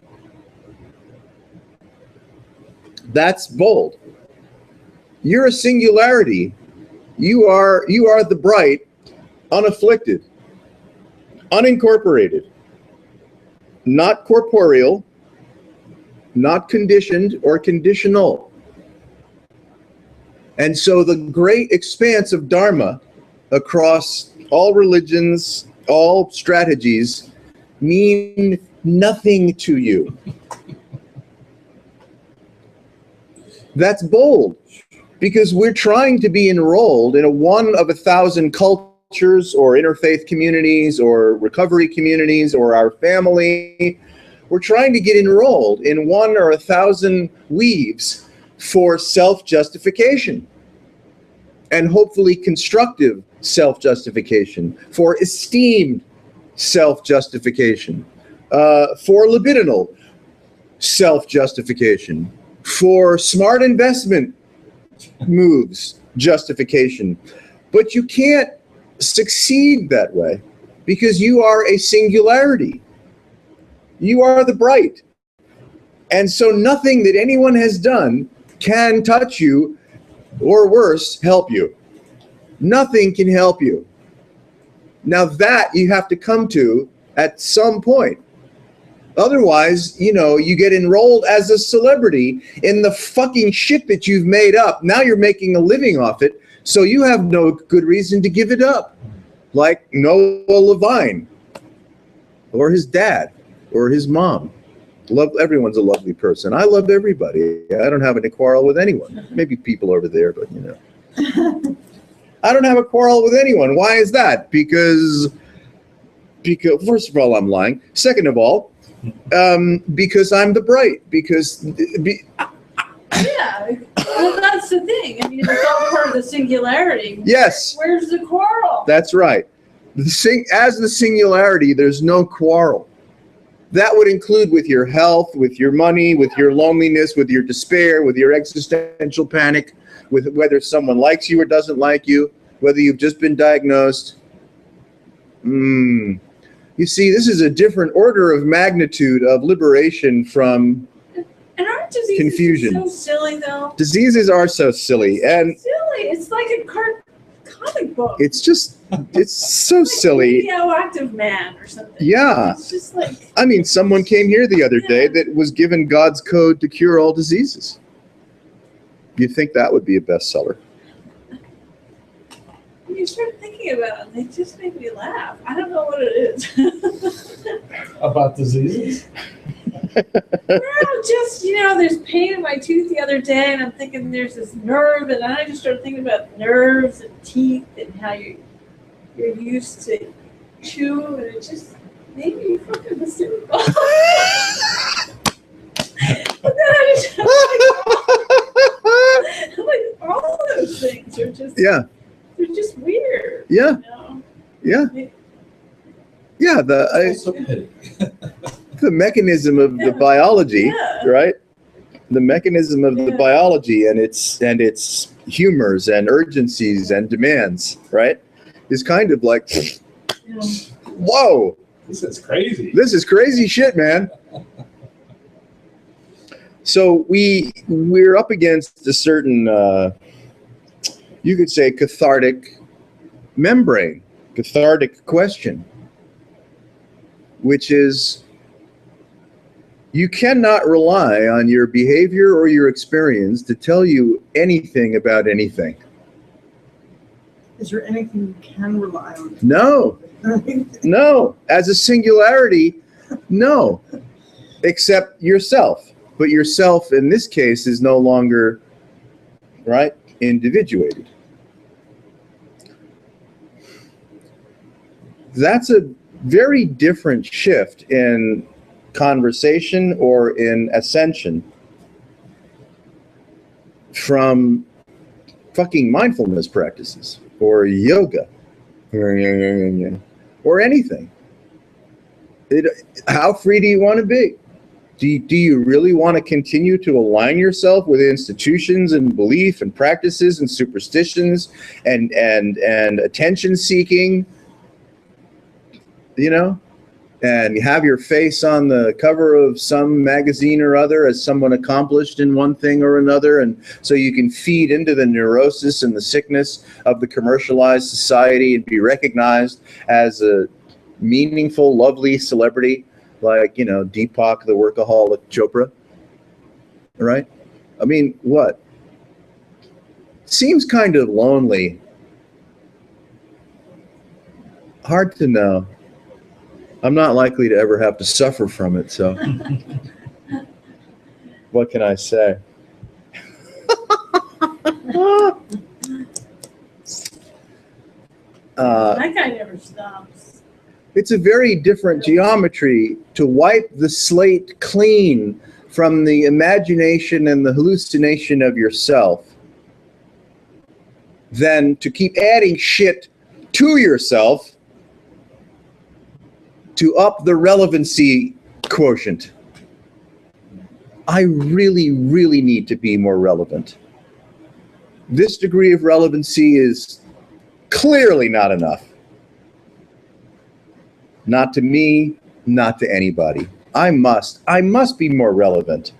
That's bold. You're a singularity. You are the bright, unafflicted, unincorporated, not corporeal, not conditioned or conditional. And so the great expanse of Dharma across all religions, all strategies, mean nothing to you. That's bold, because we're trying to be enrolled in a one of 1,000 cultures or interfaith communities or recovery communities or our family. We're trying to get enrolled in 1 or 1,000 weaves for self-justification, and hopefully constructive self-justification, for esteemed self-justification, for libidinal self-justification, for smart investment moves, justification. But you can't succeed that way because you are a singularity. You are the bright. And so nothing that anyone has done can touch you, or worse, help you. Nothing can help you. Now that you have to come to at some point. Otherwise, you get enrolled as a celebrity in the fucking shit that you've made up. Now you're making a living off it, so you have no good reason to give it up. Like Noah Levine, or his dad, or his mom. Everyone's a lovely person. I love everybody. I don't have any quarrel with anyone. Maybe people over there, but I don't have a quarrel with anyone. Why is that? Because first of all, I'm lying. Second of all, because I'm the bright. Yeah, well, that's the thing. I mean, it's all part of the singularity. Yes. Where's the quarrel? That's right. As the singularity, there's no quarrel. That would include with your health, with your money, with your loneliness, with your despair, with your existential panic, with whether someone likes you or doesn't like you, whether you've just been diagnosed. You see, this is a different order of magnitude of liberation from And aren't diseases confusion. so silly, though? Diseases are so silly, and Silly. It's like a comic book. it's so Like silly. Radioactive Man or something. Yeah. It's just like, I mean, someone came here the other day that was given God's code to cure all diseases. You'd think that would be a bestseller. when you start thinking about it, they just make me laugh. I don't know what it is. About diseases? Well, just, there's pain in my tooth the other day, and I'm thinking there's this nerve, and then I just started thinking about nerves and teeth and how you're used to chew, and it just made me fucking hysterical. But then I just, like, all those things are just, Yeah, they're just weird. yeah, You know? yeah. Yeah, Also pity. the mechanism of the biology, Yeah. right? The mechanism of the biology and its humors and urgencies and demands, right? Is kind of like, Yeah. whoa, This is crazy. this is crazy shit, man. So we're up against a certain, you could say, cathartic membrane, cathartic question, which is, you cannot rely on your behavior or your experience to tell you anything about anything. Is there anything you can rely on? No, no. As a singularity, no. Except yourself. But yourself, in this case, is no longer, right, individuated. That's a very different shift in conversation or in ascension from fucking mindfulness practices or yoga or anything. How free do you want to be? Do you really want to continue to align yourself with institutions and belief and practices and superstitions and attention seeking, and have your face on the cover of some magazine or other as someone accomplished in one thing or another, and so you can feed into the neurosis and the sickness of the commercialized society and be recognized as a meaningful, lovely celebrity like, Deepak the workaholic Chopra, right? I mean, what? Seems kind of lonely. Hard to know. I'm not likely to ever have to suffer from it, so what can I say? That guy never stops. It's a very different geometry to wipe the slate clean from the imagination and the hallucination of yourself than to keep adding shit to yourself to up the relevancy quotient. I really, really need to be more relevant. This degree of relevancy is clearly not enough. Not to me, not to anybody. I must be more relevant.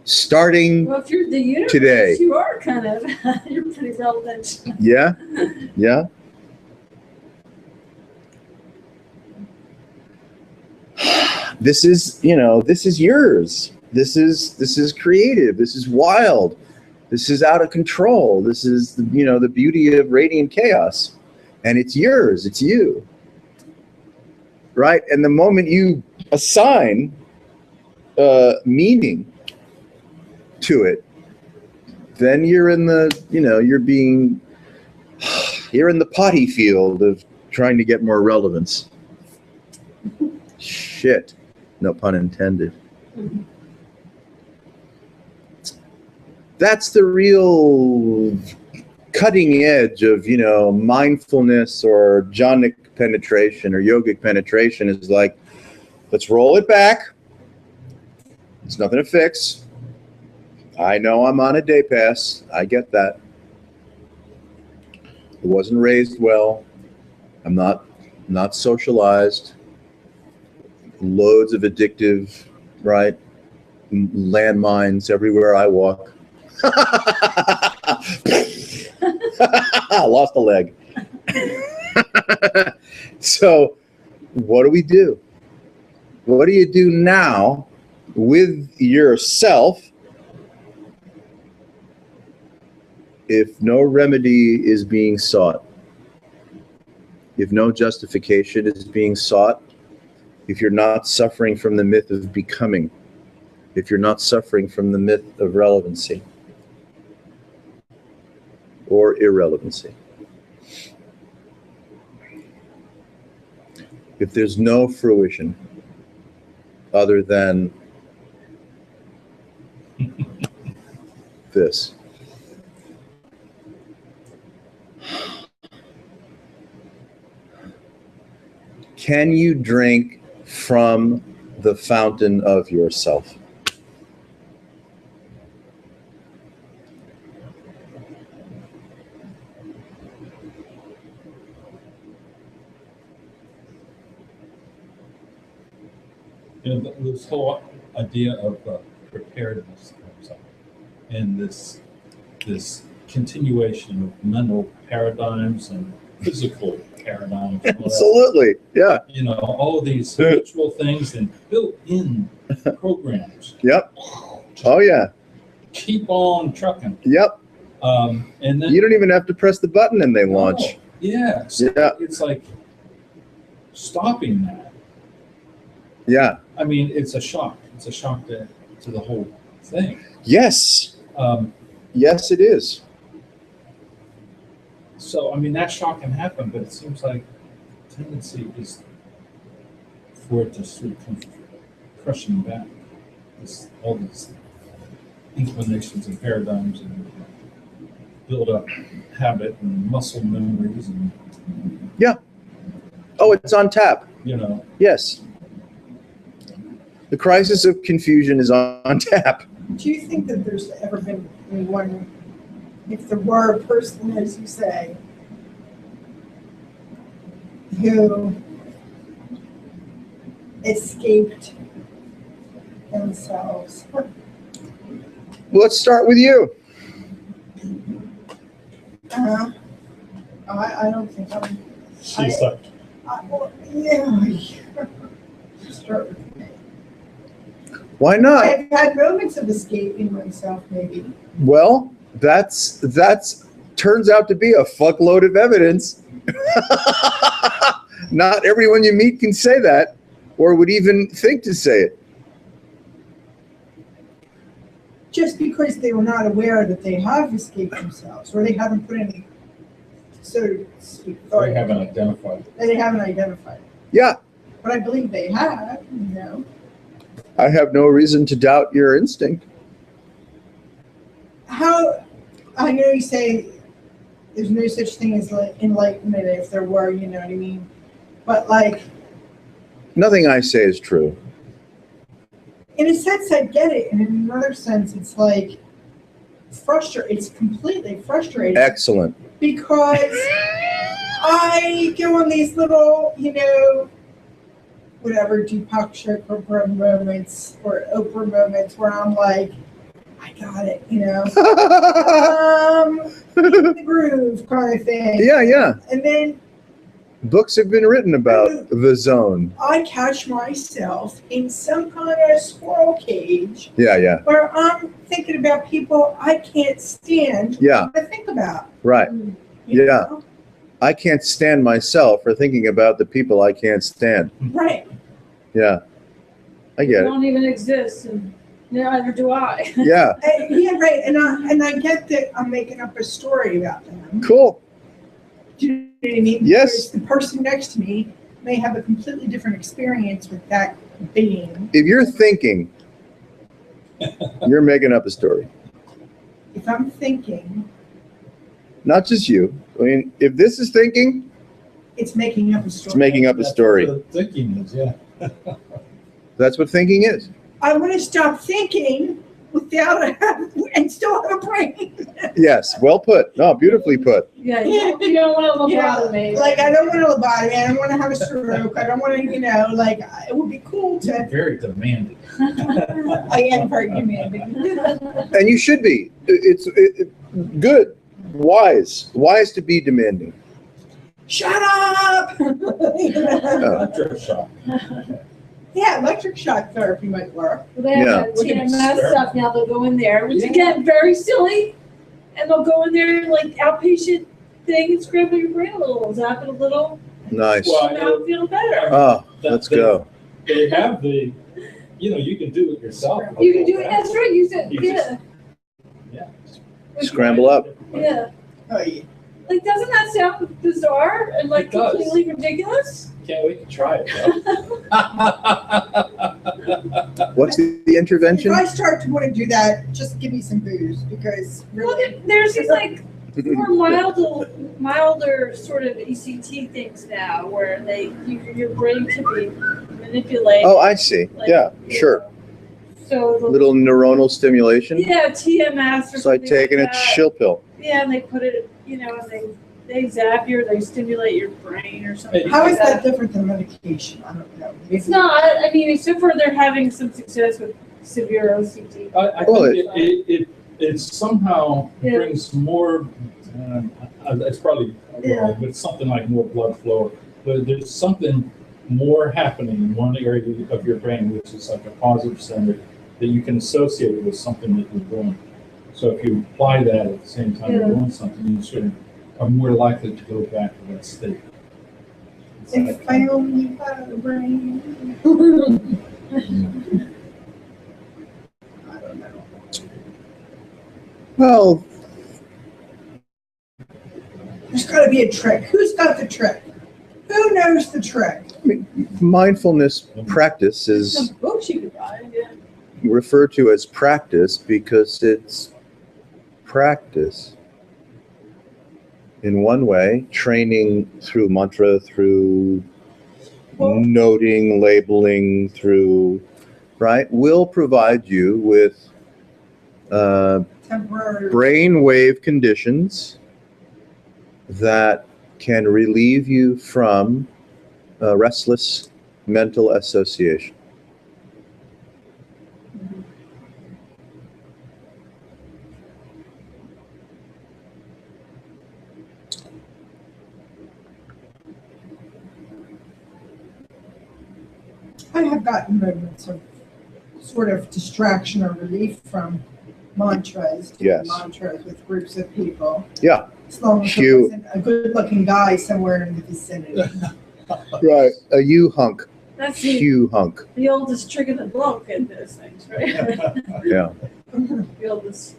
Starting, Well, if you're the universe, Today. you are kind of, you're pretty relevant. yeah, yeah. This is, this is yours. This is creative. This is wild. This is out of control. This is, the beauty of radiant chaos. And it's yours. It's you. Right? And the moment you assign meaning to it, then you're in the, you're in the potty field of trying to get more relevance. Shit. No pun intended. That's the real cutting edge of, mindfulness or jhanic penetration or yogic penetration is like, let's roll it back. It's nothing to fix. I know I'm on a day pass. I get that. I wasn't raised well. I'm not socialized. Loads of addictive, right? Landmines everywhere I walk. Lost a leg. So what do we do? What do you do now with yourself if no remedy is being sought? If no justification is being sought? If you're not suffering from the myth of becoming? If you're not suffering from the myth of relevancy or irrelevancy? If there's no fruition other than this. Can you drink from the fountain of yourself? This whole idea of preparedness comes up, and this continuation of mental paradigms and physical paradigms. And all that. Absolutely, yeah. All of these habitual things and built-in programs. Yep. Oh yeah. Keep on trucking. Yep. And then You don't even have to press the button and they launch. Yeah. So Yeah. it's like stopping that. Yeah. I mean, it's a shock. It's a shock to the whole thing. Yes. Yes, it is. So, I mean, that shock can happen, but it seems like the tendency is for it to sort of come crushing back. All these inclinations and paradigms and build up habit and muscle memories and, Oh, it's on tap. Yes. The crisis of confusion is on tap. Do you think that there's ever been anyone, if there were a person, as you say, who escaped themselves? Let's start with you. I don't think I'm. she's like, Start with me. Why not? I've had moments of escaping myself, maybe. Well, that's turns out to be a fuckload of evidence. Not everyone you meet can say that or would even think to say it. Just because they were not aware that they have escaped themselves, or they haven't put any, so to speak, thought they haven't into it. identified. They haven't identified it. Yeah, But I believe they have, I have no reason to doubt your instinct. How, I know you say there's no such thing as enlightenment, if there were, you know what I mean? But Nothing I say is true. in a sense, I get it, and in another sense, it's like it's completely frustrating. Excellent. Because I go on these little, whatever Deepak Chopra moments or Oprah moments where I'm like, I got it, in the groove kind of thing. Yeah. And then Books have been written about the zone. I catch myself in some kind of squirrel cage Yeah. where I'm thinking about people I can't stand Yeah. to think about. Right. you Yeah. know? I can't stand myself for thinking about the people I can't stand. Right. Yeah. I They get it. don't even exist, and neither do I. Yeah. Yeah, right. And I get that I'm making up a story about them. Cool. Do you know what I mean? Yes. Because the person next to me may have a completely different experience with that being. If you're thinking, you're making up a story. If I'm thinking, Not just you. I mean, if this is thinking, it's making up a it's story. making up a That's story. what the thinking is, yeah. That's what thinking is. I want to stop thinking and still have a brain. Yes. Well put. No, beautifully put. Yeah, you don't want to lobotomy. Like, I don't want a lobotomy. I don't want to have a stroke. I don't want to, it would be cool to. Very demanding. I am very demanding. And you should be. It's good. Wise to be demanding. Shut up! Electric shock. Yeah, electric shock therapy might work. They have Yeah. that TMS stuff now, they'll go in there, which again, very silly, and they'll go in there like outpatient thing and scramble your brain a little, zap it a little, Nice. Well, and now feel better. Oh, let's go. They have the, you can do it yourself. You can do it, that's right, you said, You yeah. Yeah. Scramble up. Yeah, Oh, yeah. like, doesn't that sound bizarre and like It does. completely ridiculous? Can't wait to try it, What's the If intervention? I start to want to do that, just give me some booze because Look really. at, there's these like more milder sort of ECT things now where your brain can be manipulated. Oh, I see. Yeah, sure. So the Little neuronal stimulation. yeah, TMS or It's like something taking a like that. chill pill. Yeah, and they put it, and they zap you or they stimulate your brain or something. How like is that different than medication? I don't know. It's not. I mean, except for they're having some success with severe OCD. I Well, think it somehow Yeah. brings more, it's probably Yeah. wrong, but it's something like more blood flow. But there's something more happening in one area of your brain, which is like a positive center that you can associate with something that you're doing. So if you apply that at the same time you're Yeah. doing something, you sort of are more likely to go back to that state. It's If like- I only had a brain. I don't know. Well, There's got to be a trick. Who's got the trick? Who knows the trick? mindfulness practice is Some books you could buy. Yeah. referred to as practice because it's practice. In one way, training through mantra, through noting, labeling, through, right, will provide you with Temporary. brainwave conditions that can relieve you from restless mental association. I have gotten moments of sort of distraction or relief from mantras, doing Yes. mantras with groups of people. Yeah. As long as there Cute. wasn't a good-looking guy somewhere in the vicinity. Right. A you hunk. That's Hugh hunk. the oldest trick in the book in those things, right? Yeah. The oldest.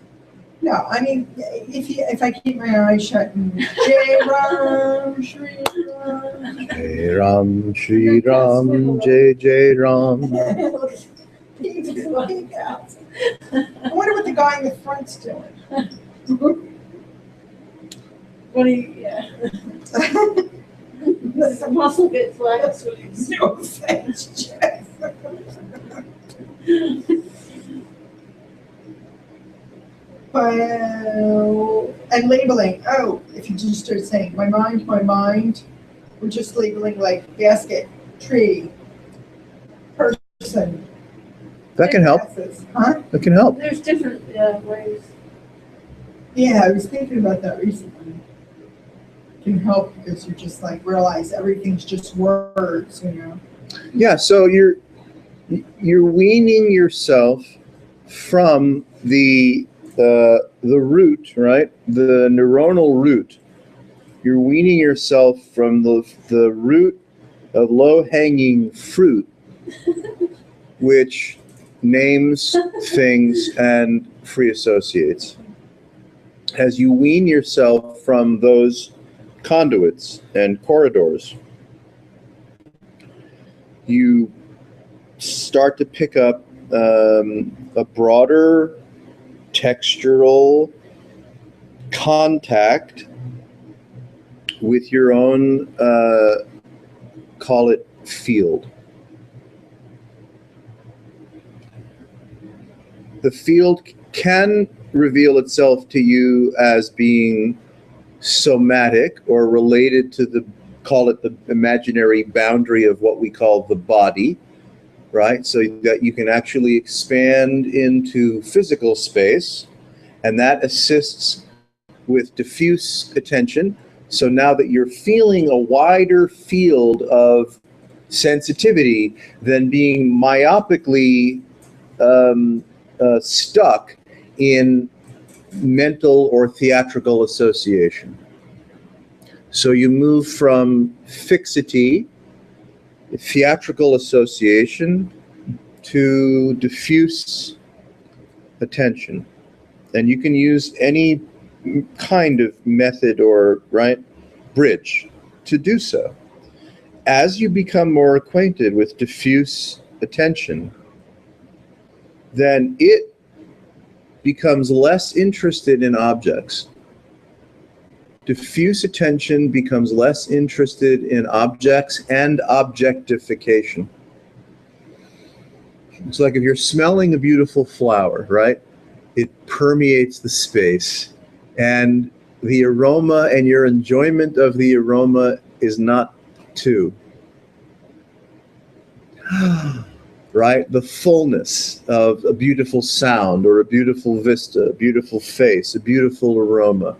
No, I mean, if I keep my eyes shut and Jai Ram, Shri Ram. Jai Ram, Shri Ram, Jai Jai Ram. I wonder what the guy in the front's doing. What do you, yeah. This is a muscle bit flex. What do you No offense, Jeff. Well, and labeling. Oh, if you just start saying my mind, we're just labeling like basket, tree, person. That can help. Glasses. Huh? That can help. There's different ways. Yeah, I was thinking about that recently. It can help because you just like realize everything's just words, you know. Yeah, so you're weaning yourself from the root, right? The neuronal root. You're weaning yourself from the root of low-hanging fruit, which names things and free associates. As you wean yourself from those conduits and corridors, you start to pick up a broader textural contact with your own, call it field. The field can reveal itself to you as being somatic or related to the, call it the imaginary boundary of what we call the body, right? So that you can actually expand into physical space, and that assists with diffuse attention. So now that you're feeling a wider field of sensitivity than being myopically stuck in mental or theatrical association. So you move from fixity, theatrical association, to diffuse attention. And you can use any kind of method or bridge to do so. As you become more acquainted with diffuse attention, then it becomes less interested in objects. Diffuse attention becomes less interested in objects and objectification. It's like if you're smelling a beautiful flower, right? It permeates the space, and the aroma and your enjoyment of the aroma is not two. Right? The fullness of a beautiful sound or a beautiful vista, a beautiful face, a beautiful aroma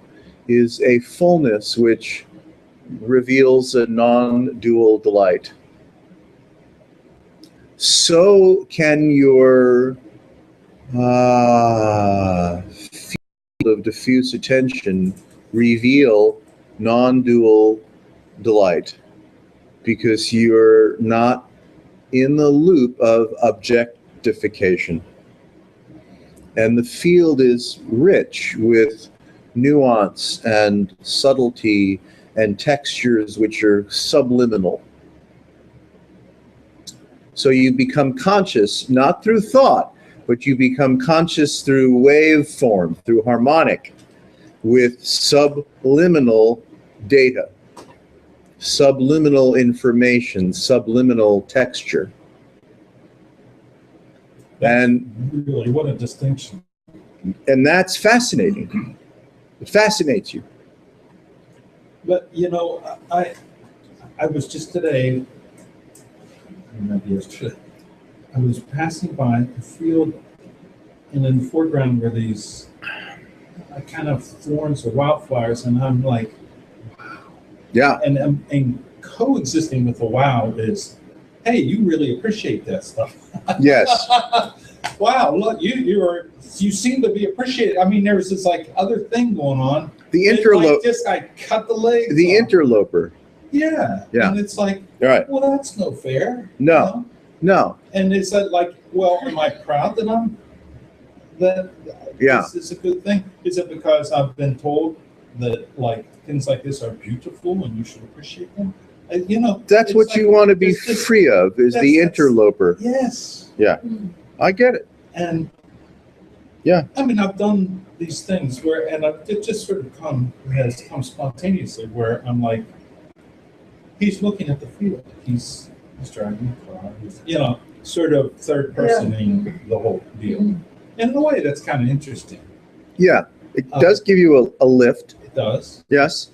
is a fullness which reveals a non-dual delight. So can your field of diffuse attention reveal non-dual delight, because you're not in the loop of objectification. And the field is rich with nuance and subtlety and textures which are subliminal. So you become conscious, not through thought, but you become conscious through waveform, through harmonic, with subliminal data, subliminal information, subliminal texture. And really, what a distinction. And that's fascinating. It fascinates you. But you know, I was just today, maybe yesterday, I was passing by a field, and in the foreground were these kind of thorns or wildflowers, and I'm like, Yeah. and coexisting with the wow is, hey, you really appreciate that stuff. Yes. Wow, look, you seem to be appreciated. I mean, there was this like other thing going on. The It's interloper. like this guy cut the legs The off. interloper. Yeah. Yeah. And it's like, All right. well, that's no fair. No. You know? No. And is that like, well, am I proud that Yeah. this is a good thing? Is it because I've been told that like things like this are beautiful and you should appreciate them? You know, That's it's what like, you want to be it's just- free of, is the that's- interloper. Yes. I get it. And Yeah. I mean, I've done these things where, and it just sort of has come spontaneously, where I'm like, he's looking at the field, he's driving a car, you know, sort of third personing the whole deal. And in a way, that's kind of interesting. Yeah, it does give you a lift. It does. Yes.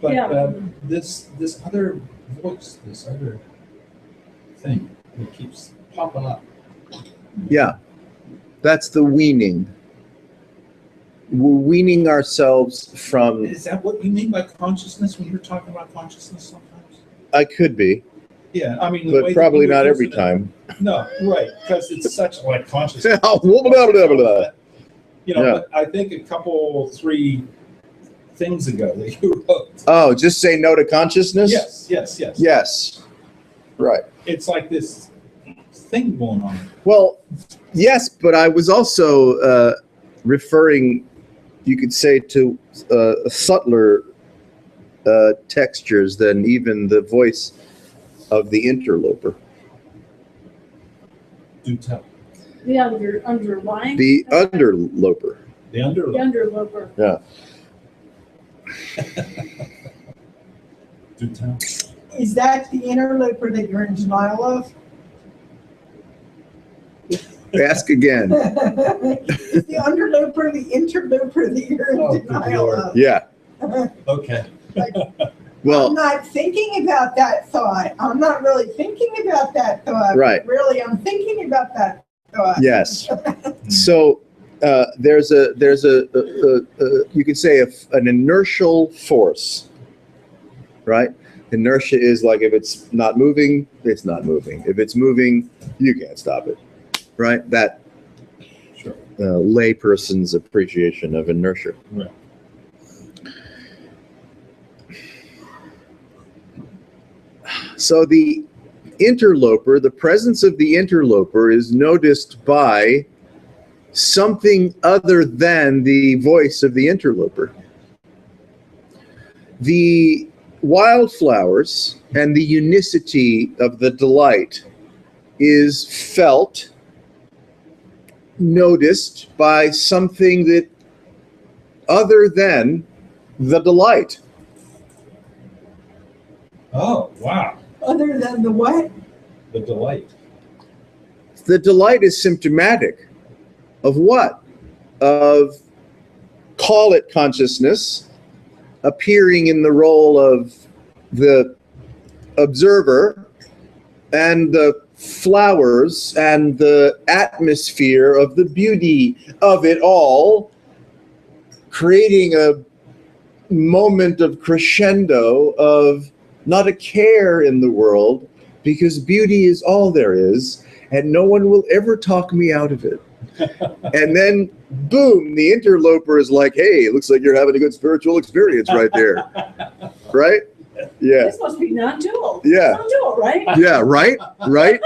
But Yeah. this other voice, this other thing that keeps popping up. Yeah. That's the weaning. We're weaning ourselves from. Is that what you mean by consciousness when you're talking about consciousness sometimes? I could be, Yeah, I mean, the way but that probably you were not every using it- time. No, right, because it's such like consciousness. Blah, blah, blah, blah. You know, Yeah. but I think three things ago that you wrote. Oh, just say no to consciousness? Yes. Yes. Right. It's like this thing going on. Well, yes, but I was also referring, you could say, to subtler textures than even the voice of the interloper. Do tell. The underlying. The underloper. The underlying. The underloper. Yeah. Do tell. Is that the interloper that you're in denial of? Ask again. Is the underloper the interloper that you're in Oh, good denial Lord. of? Yeah. Okay. I'm Well, not thinking about that thought. I'm not really thinking about that thought. Right. Really, I'm thinking about that thought. yes. So there's a you could say an inertial force, right? Inertia is like if it's not moving, it's not moving. If it's moving, you can't stop it, right? That Sure. layperson's appreciation of inertia. Right. So the interloper, the presence of the interloper is noticed by something other than the voice of the interloper. The wildflowers and the unicity of the delight is felt, noticed by something that other than the delight. Oh, wow. Other than the what? The delight. The delight is symptomatic of what? Of, call it consciousness, appearing in the role of the observer, and the flowers and the atmosphere of the beauty of it all, creating a moment of crescendo of not a care in the world, because beauty is all there is, and no one will ever talk me out of it. And then, boom, the interloper is like, hey, it looks like you're having a good spiritual experience right there. Right? Yeah. This must be non-dual. Yeah. Non-dual, right? Yeah, right? Right?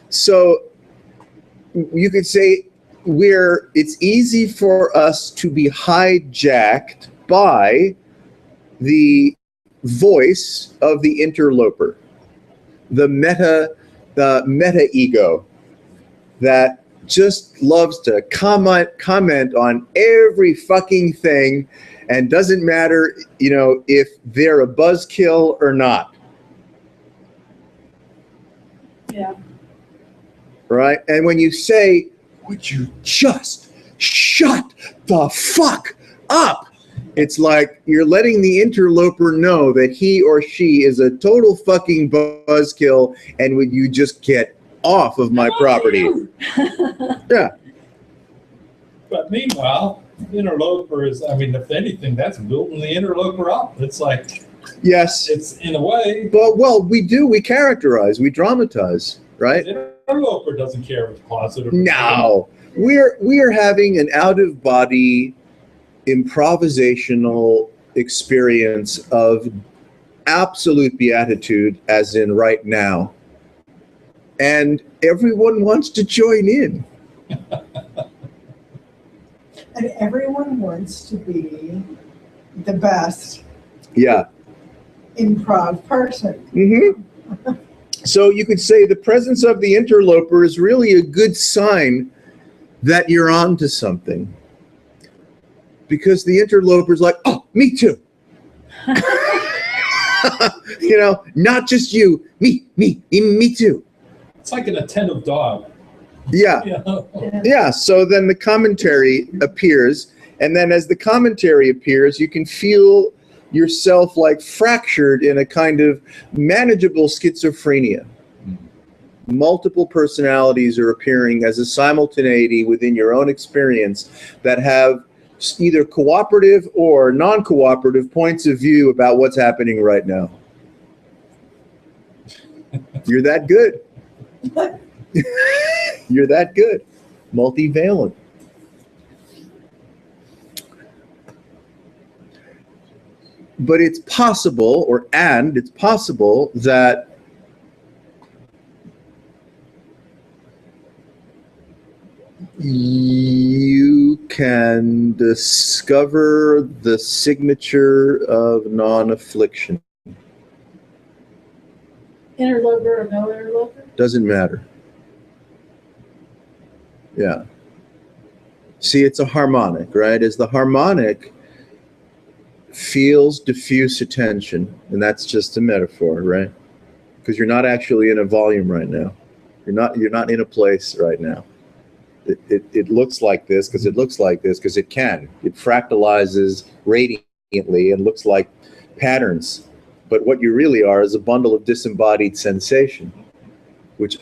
So you could say it's easy for us to be hijacked by the voice of the interloper, the meta ego that just loves to comment on every fucking thing, and doesn't matter, if they're a buzzkill or not. Yeah. Right? And when you say, would you just shut the fuck up? It's like you're letting the interloper know that he or she is a total fucking buzzkill, and would you just get off of my property? Yeah. But meanwhile, interloper is, if anything, that's building the interloper up. It's like, Yes. it's in a way, But, we characterize, we dramatize, right? the interloper doesn't care if it's positive. or No. We are having an out-of-body improvisational experience of absolute beatitude, as in right now. And everyone wants to join in. And everyone wants to be the best Yeah. improv person. Mm-hmm. So you could say the presence of the interloper is really a good sign that you're on to something. Because the interloper's like, oh, me too. Not just you, me too. It's like an attentive dog Yeah. Yeah, so then the commentary appears, and then as the commentary appears, you can feel yourself like fractured in a kind of manageable schizophrenia. Multiple personalities are appearing as a simultaneity within your own experience that have either cooperative or non-cooperative points of view about what's happening right now. You're that good. You're that good. Multivalent. But it's possible, it's possible that you can discover the signature of non-affliction. Interloper or no interloper? Doesn't matter. Yeah. See, it's a harmonic, right? As the harmonic feels diffuse attention, and that's just a metaphor, right? Because you're not actually in a volume right now. You're not in a place right now. It looks like this because it looks like this because it can. It fractalizes radiantly and looks like patterns. But what you really are is a bundle of disembodied sensation,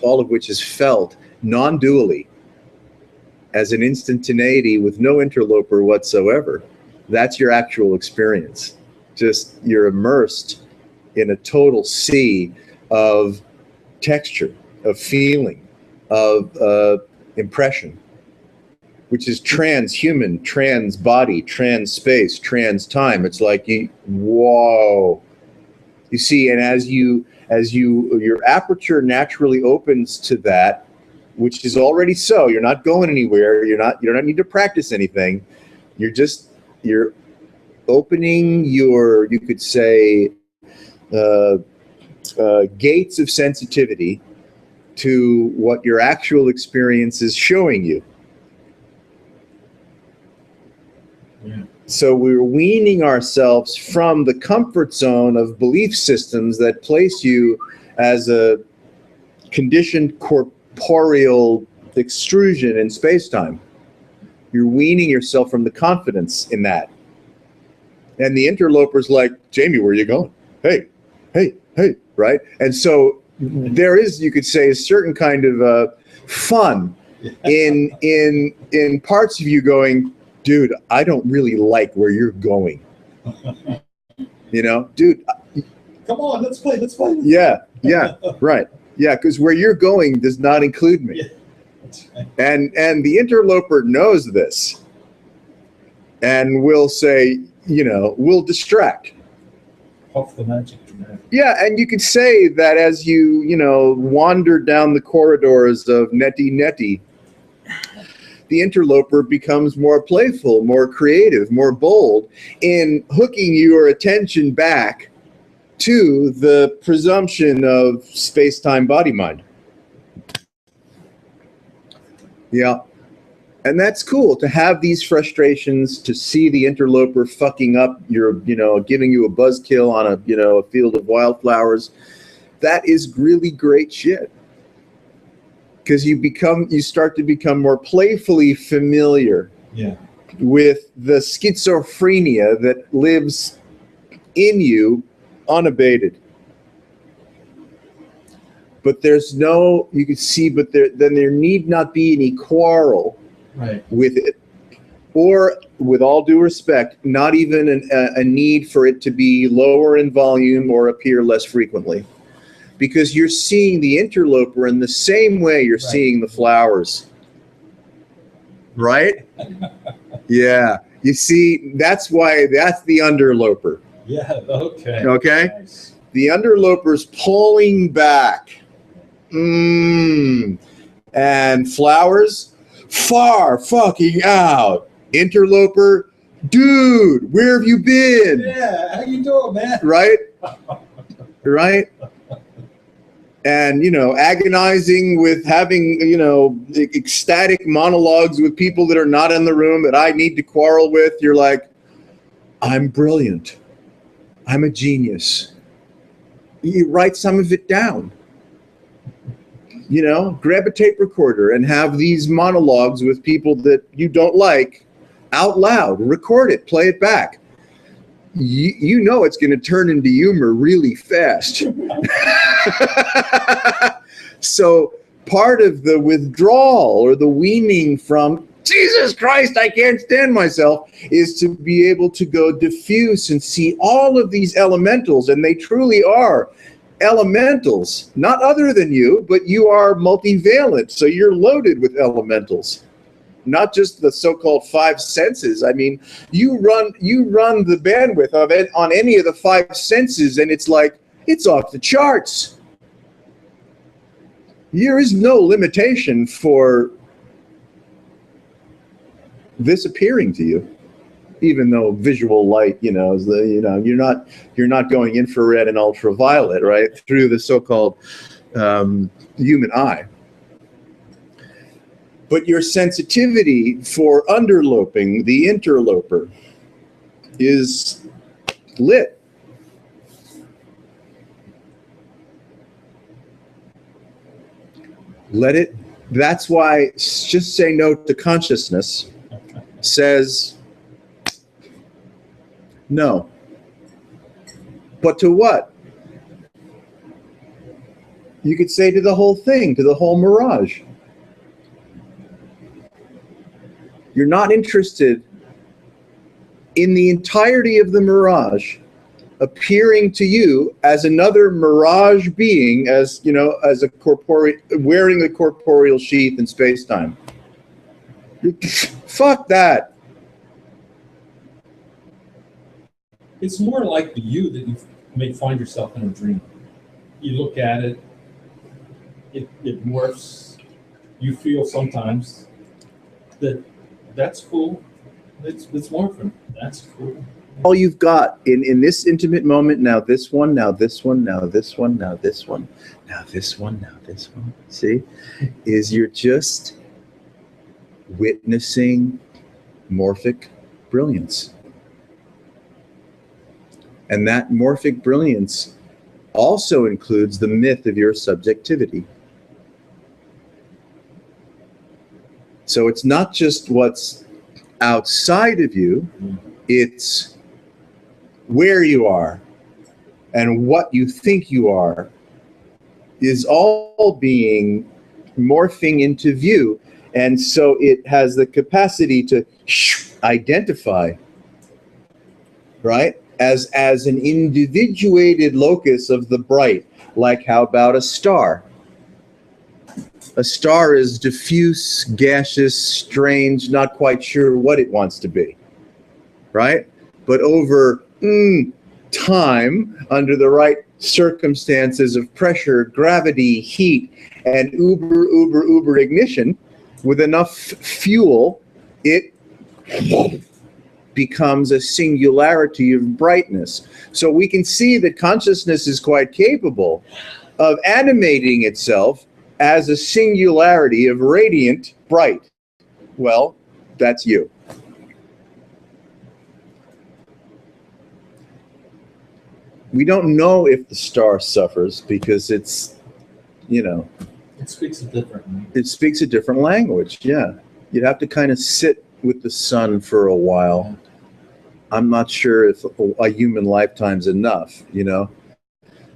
all of which is felt non-dually as an instantaneity with no interloper whatsoever. That's your actual experience. Just you're immersed in a total sea of texture, of feeling, of impression, which is trans-human, trans-body, trans-space, trans-time. It's like, whoa. You see, and as your aperture naturally opens to that, which is already so, you're not going anywhere, you don't need to practice anything. You're opening your, you could say, gates of sensitivity to what your actual experience is showing you. Yeah. So we're weaning ourselves from the comfort zone of belief systems that place you as a conditioned corporeal extrusion in space-time. You're weaning yourself from the confidence in that. And the interloper's like, Jamie, where are you going? Hey, right? And so there is, you could say, a certain kind of fun in parts of you going, dude, I don't really like where you're going. Dude. Come on, let's play. Yeah, right. Yeah, because where you're going does not include me. Yeah, that's right. And the interloper knows this and will say, we'll distract. Off the magic. Yeah, and you could say that as you, wander down the corridors of Neti, the interloper becomes more playful, more creative, more bold in hooking your attention back to the presumption of space-time body-mind. Yeah. And that's cool to have these frustrations, to see the interloper fucking up your, giving you a buzzkill on a field of wildflowers. That is really great shit. Because you start to become more playfully familiar with the schizophrenia that lives in you unabated. But there's no, you can see, but there need not be any quarrel with it. Or, with all due respect, not even a need for it to be lower in volume or appear less frequently. Because you're seeing the interloper in the same way you're seeing the flowers. Right? Yeah. You see, that's why that's the underloper. Yeah, okay. Okay? Nice. The underloper's pulling back. And flowers, far fucking out. Interloper, dude, where have you been? Yeah, how you doing, man? Right? Right? And, agonizing with having, ecstatic monologues with people that are not in the room that I need to quarrel with. You're like, I'm brilliant. I'm a genius. You write some of it down. grab a tape recorder and have these monologues with people that you don't like out loud, record it, play it back. You know it's going to turn into humor really fast. So part of the withdrawal or the weaning from Jesus Christ, I can't stand myself, is to be able to go diffuse and see all of these elementals, and they truly are elementals, not other than you, but you are multivalent, so you're loaded with elementals. Not just the so-called five senses. I mean, you run the bandwidth of it on any of the five senses, and it's like, it's off the charts. There is no limitation for this appearing to you, even though visual light, is you're not going infrared and ultraviolet, right, through the so-called human eye. But your sensitivity for underloping, the interloper, is lit. Let it, that's why just say no to consciousness says no. But to what? You could say to the whole thing, to the whole mirage. You're not interested in the entirety of the mirage appearing to you as another mirage being, as as a corporeal, wearing a corporeal sheath in space-time. Fuck that. It's more like the you that you may find yourself in a dream. You look at it, it morphs. You feel sometimes that's cool. It's morphing. That's cool. All you've got in this intimate moment, now this one, now this one, now this one, now this one, now this one, now this one, see, is you're just witnessing morphic brilliance. And that morphic brilliance also includes the myth of your subjectivity. So it's not just what's outside of you, it's where you are and what you think you are is all being morphing into view. And so it has the capacity to identify, right? As an individuated locus of the bright, like how about a star? A star is diffuse, gaseous, strange, not quite sure what it wants to be, right? But over time, under the right circumstances of pressure, gravity, heat, and uber ignition, with enough fuel, it becomes a singularity of brightness. So we can see that consciousness is quite capable of animating itself as a singularity of radiant bright. Well, that's you. We don't know if the star suffers because it's, It speaks a different language. It speaks a different language, yeah. You'd have to kind of sit with the sun for a while. I'm not sure if a human lifetime's enough,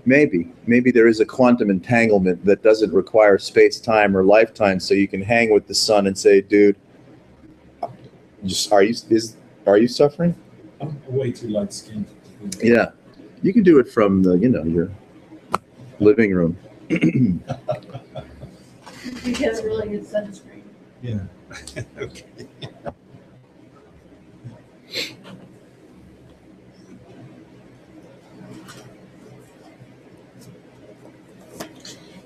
Maybe there is a quantum entanglement that doesn't require space-time or lifetime, so you can hang with the sun and say, dude, are you suffering? I'm way too light-skinned. Yeah. You can do it from your living room. You get a really good sunscreen. Yeah. Okay.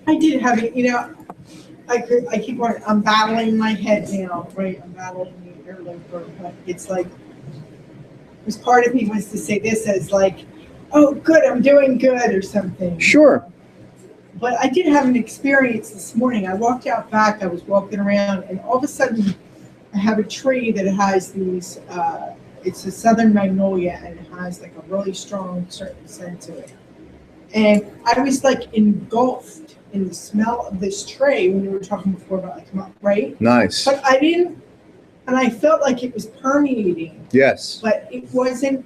I did have it, I keep on, I'm battling my head now, right? I'm battling the interloper, but it's like, there's part of me wants to say this as like, oh, good, I'm doing good or something. Sure. But I did have an experience this morning. I walked out back, I was walking around, and all of a sudden, I have a tree that has these, it's a southern magnolia, and it has like a really strong certain scent to it. And I was like engulfed in the smell of this tray when you were talking before about like, right? Nice. But I didn't, and I felt like it was permeating, Yes. but it wasn't,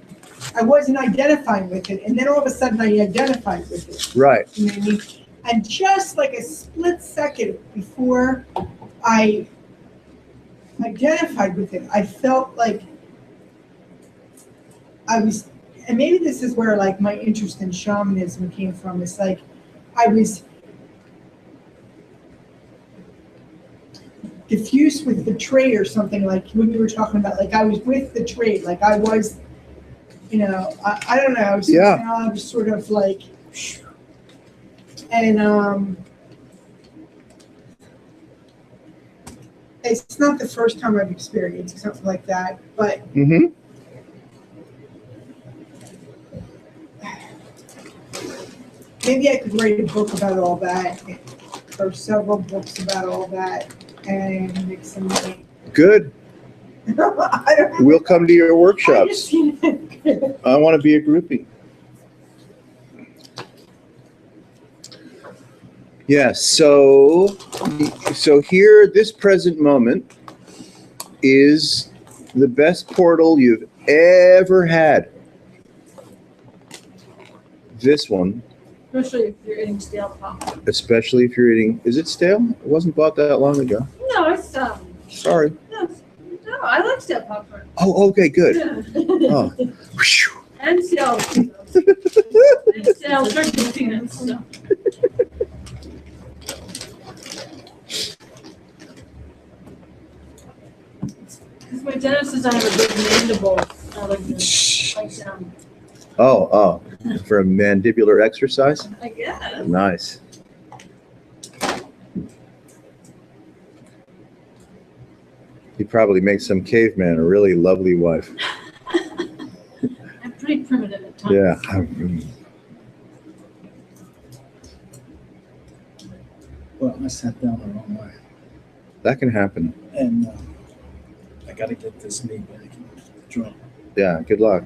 I wasn't identifying with it. And then all of a sudden I identified with it. Right. You know what I mean? And just like a split second before I identified with it, I felt like I was, and maybe this is where like my interest in shamanism came from. It's like I was diffused with the tray or something, like when you were talking about, like I was with the tray, like I was, you know, I don't know, I was, Yeah. I was sort of like, and it's not the first time I've experienced something like that, but Mm-hmm. maybe I could write a book about all that, or several books about all that, and make some money. Good. I don't know. We'll come to your I workshops. just seen it. I want to be a groupie. Yes, so here, this present moment is the best portal you've ever had. This one, Especially if you're eating stale popcorn. especially if you're eating, is it stale? It wasn't bought that long ago. No, it's Sorry. no, I like stale popcorn. Oh, okay, good. Yeah. Oh. Whew. And stale peanuts. And stale turkey peanuts. So. Because my dentist says I have a good mandible. I like them. Oh, for a mandibular exercise? I guess. Nice. You probably make some caveman a really lovely wife. I'm pretty primitive at times. Yeah. Well, I sat down the wrong way, That can happen. and I got to get this knee back joint. Yeah, good luck.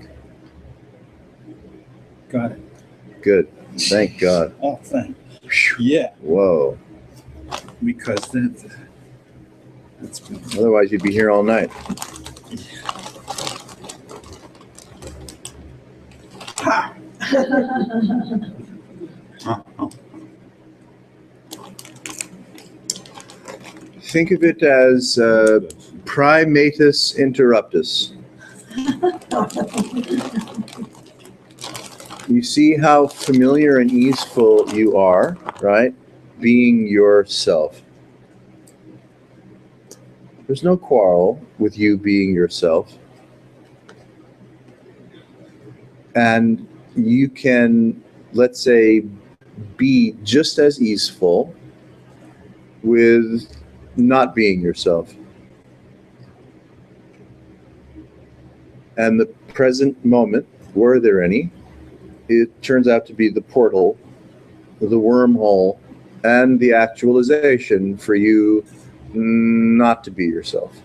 Got it. Good. Thank God. Oh, thank. Whew. Yeah, Whoa. because that's been Otherwise, you'd be here all night. Ha! Think of it as primatus interruptus. You see how familiar and easeful you are, right? Being yourself. There's no quarrel with you being yourself. And you can, let's say, be just as easeful with not being yourself. And the present moment, were there any, it turns out to be the portal, the wormhole, and the actualization for you not to be yourself.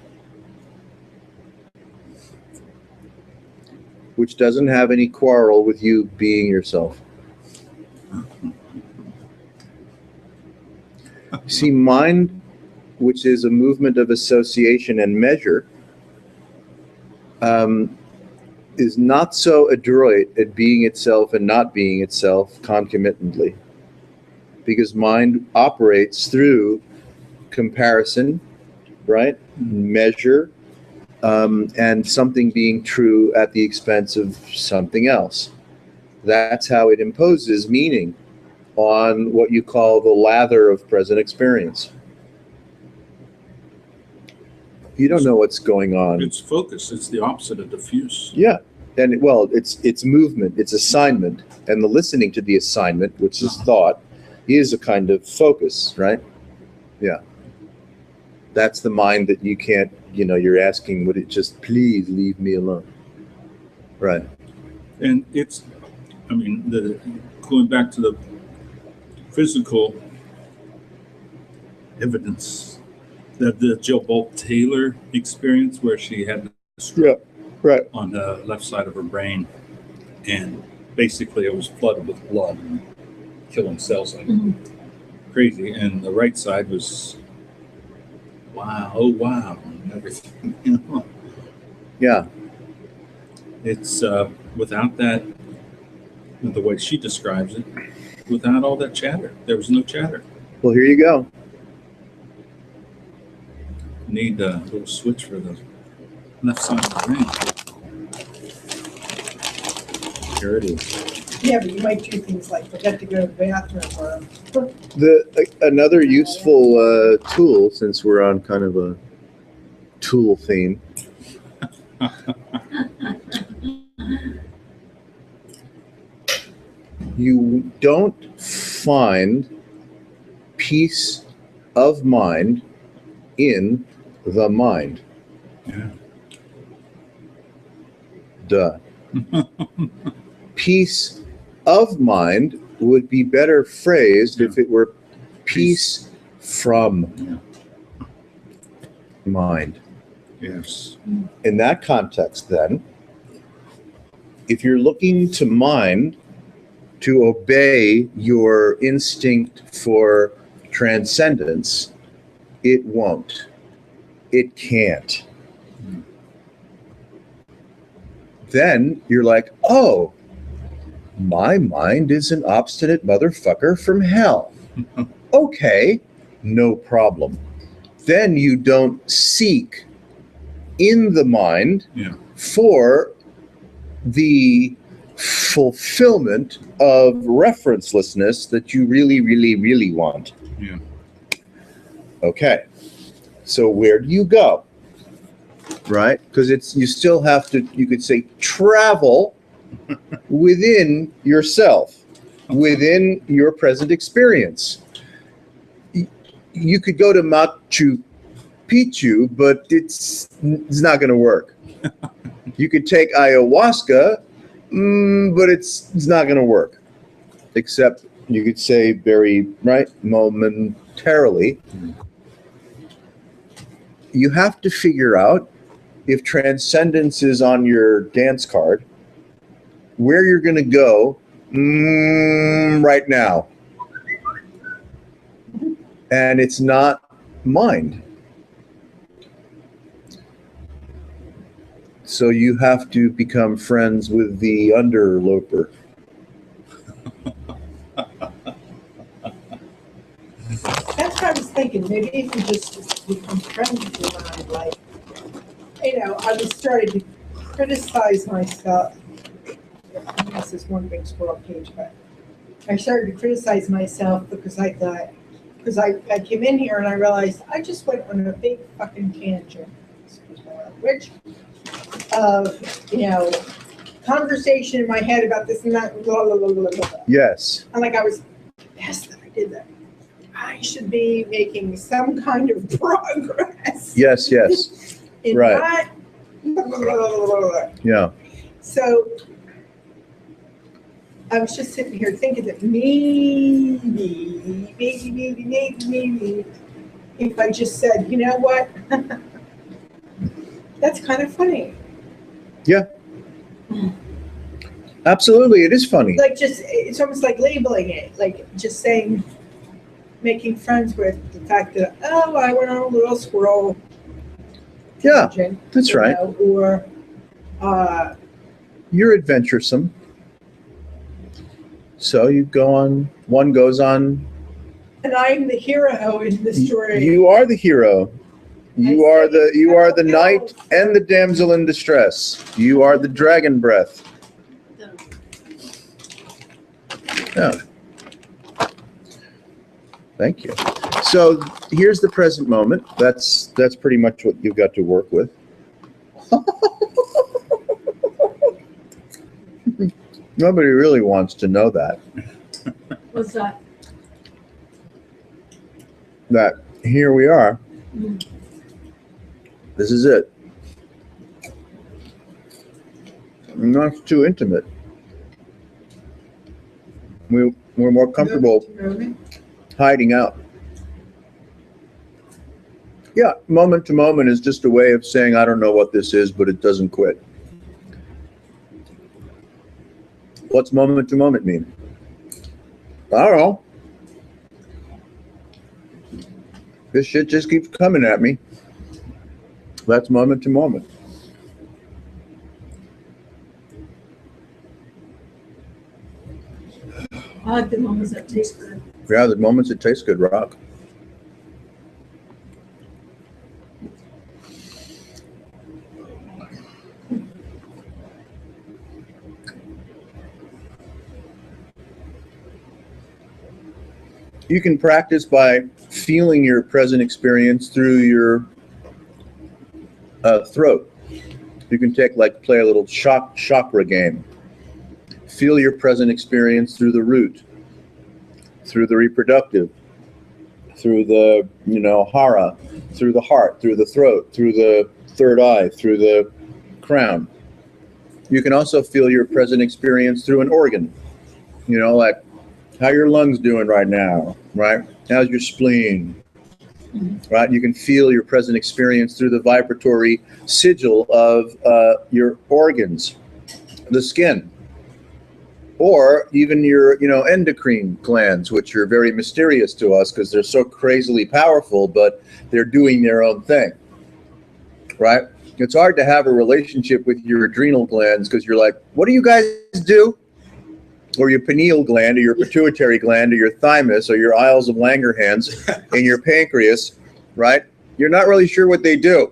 Which doesn't have any quarrel with you being yourself. See, mind, which is a movement of association and measure, is not so adroit at being itself and not being itself concomitantly. Because mind operates through comparison, right? Measure, and something being true at the expense of something else. That's how it imposes meaning on what you call the lather of present experience. You don't know what's going on. It's focus. It's the opposite of diffuse. Yeah, and well, it's movement, it's assignment, and the listening to the assignment, which is thought, is a kind of focus, right? Yeah. That's the mind that you can't, you're asking, would it just please leave me alone? Right. And it's, going back to the physical evidence that the Jill Bolt Taylor experience, where she had a stroke Right. on the left side of her brain, and basically it was flooded with blood and killing cells. crazy, and the right side was wow, oh wow, and everything. You know, Yeah. it's without that, the way she describes it, without all that chatter, there was no chatter. Well, here you go. Need a little switch for the left side of the ring. Here it is. Yeah, but you might do things like forget to go to the bathroom or, Another useful tool, since we're on kind of a tool theme. You don't find peace of mind in the mind. Yeah. Duh. Peace of mind would be better phrased if it were peace from mind. Yes. In that context, then, if you're looking to mind to obey your instinct for transcendence, it won't. It can't. Then you're like, oh, my mind is an obstinate motherfucker from hell. Okay, no problem. Then you don't seek in the mind Yeah. for the fulfillment of referencelessness that you really, really, really want. Yeah. Okay. So where do you go? Right? Because you still have to, you could say, travel within yourself, within your present experience. You could go to Machu Picchu, but it's not going to work. You could take ayahuasca, but it's not going to work. Except you could say very, right, momentarily. You have to figure out if transcendence is on your dance card, where you're going to go right now. And it's not mind. So you have to become friends with the underloper. that's what I was thinking, maybe if we just become friends with you and I, like, you know, I was starting to criticize myself. This is one big scroll page, but I started to criticize myself because I thought, because I came in here and I realized I just went on a big fucking tangent, excuse my language, of, you know, conversation in my head about this and that, blah, blah, blah, blah, blah. Yes. And like I was pissed that I did that. I should be making some kind of progress. Yes, yes. In Right. not blah, blah, blah, blah, blah. Yeah. So I was just sitting here thinking that maybe, if I just said, you know what? That's kind of funny. Absolutely. It is funny. Like just, it's almost like labeling it, like just saying, making friends with the fact that, oh, I went on a little squirrel Yeah, tangent, that's you right. know, or, You're adventuresome. So you go on, one goes on. and I'm the hero in the story. You are the hero. You I are said the it's you are the no knight else. and the damsel in distress. You are the dragon breath. Yeah. Thank you. So here's the present moment. That's pretty much what you've got to work with. Nobody really wants to know that. What's that? That here we are. This is it. Not too intimate. We're more comfortable hiding out. Yeah, moment to moment is just a way of saying, I don't know what this is, but it doesn't quit. What's moment to moment mean? I don't know. This shit just keeps coming at me. That's moment to moment. I like the moments that taste good. Yeah, the moments it tastes good, rock. You can practice by feeling your present experience through your throat. You can play a little chakra game. Feel your present experience through the root, through the reproductive, through the, hara, through the heart, through the throat, through the third eye, through the crown. You can also feel your present experience through an organ, like how your lungs doing right now, right? How's your spleen, right? You can feel your present experience through the vibratory sigil of your organs, the skin, or even your, endocrine glands, which are very mysterious to us because they're so crazily powerful, but they're doing their own thing, right? It's hard to have a relationship with your adrenal glands because you're like, what do you guys do? Or your pineal gland, or your pituitary gland, or your thymus, or your Isles of Langerhans, and your pancreas, right? You're not really sure what they do.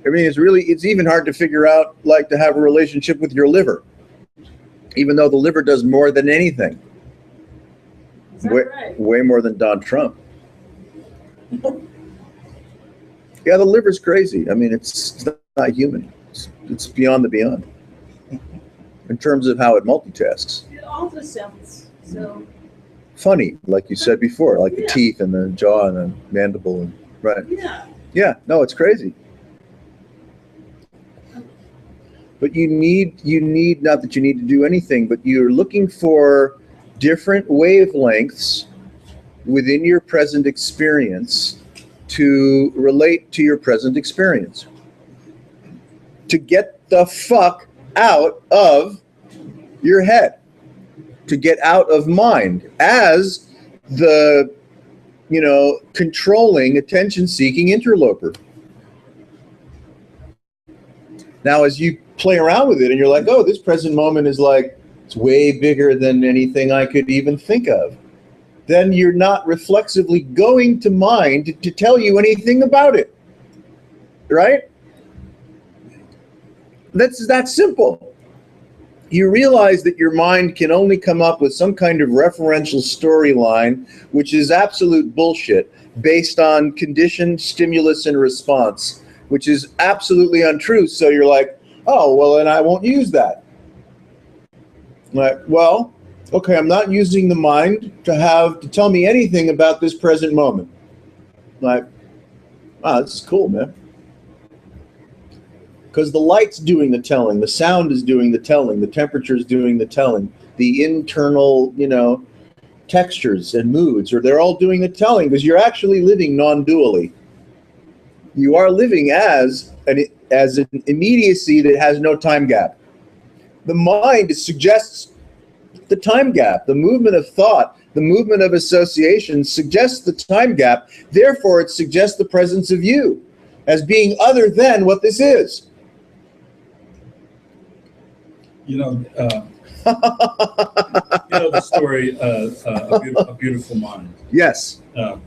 I mean, it's even hard to figure out, to have a relationship with your liver, even though the liver does more than anything. Is that right? Way more than Don Trump. Yeah, the liver's crazy. I mean, it's not human. It's beyond the beyond. In terms of how it multitasks. It also sounds so. Funny, like you said before, like the Yeah. teeth and the jaw and the mandible, and right. Yeah. Yeah, no, it's crazy. But you need not that you need to do anything, but you're looking for different wavelengths within your present experience to relate to your present experience. To get the fuck out of your head, to get out of mind as the, controlling, attention-seeking interloper. Now, as you play around with it and you're like, oh, this present moment is it's way bigger than anything I could even think of, then you're not reflexively going to mind to tell you anything about it, right? That's that simple. You realize that your mind can only come up with some kind of referential storyline, which is absolute bullshit, based on conditioned stimulus and response, which is absolutely untrue. So you're like, oh, well, then I won't use that. Like, well, okay, I'm not using the mind to tell me anything about this present moment. Like, wow, this is cool, man. Because the light's doing the telling, the sound is doing the telling, the temperature's doing the telling, the internal, textures and moods, or they're all doing the telling because you're actually living non-dually. You are living as an immediacy that has no time gap. The mind suggests the time gap, the movement of thought, the movement of association suggests the time gap. Therefore, it suggests the presence of you as being other than what this is. The story, A Beautiful Mind. Yes, And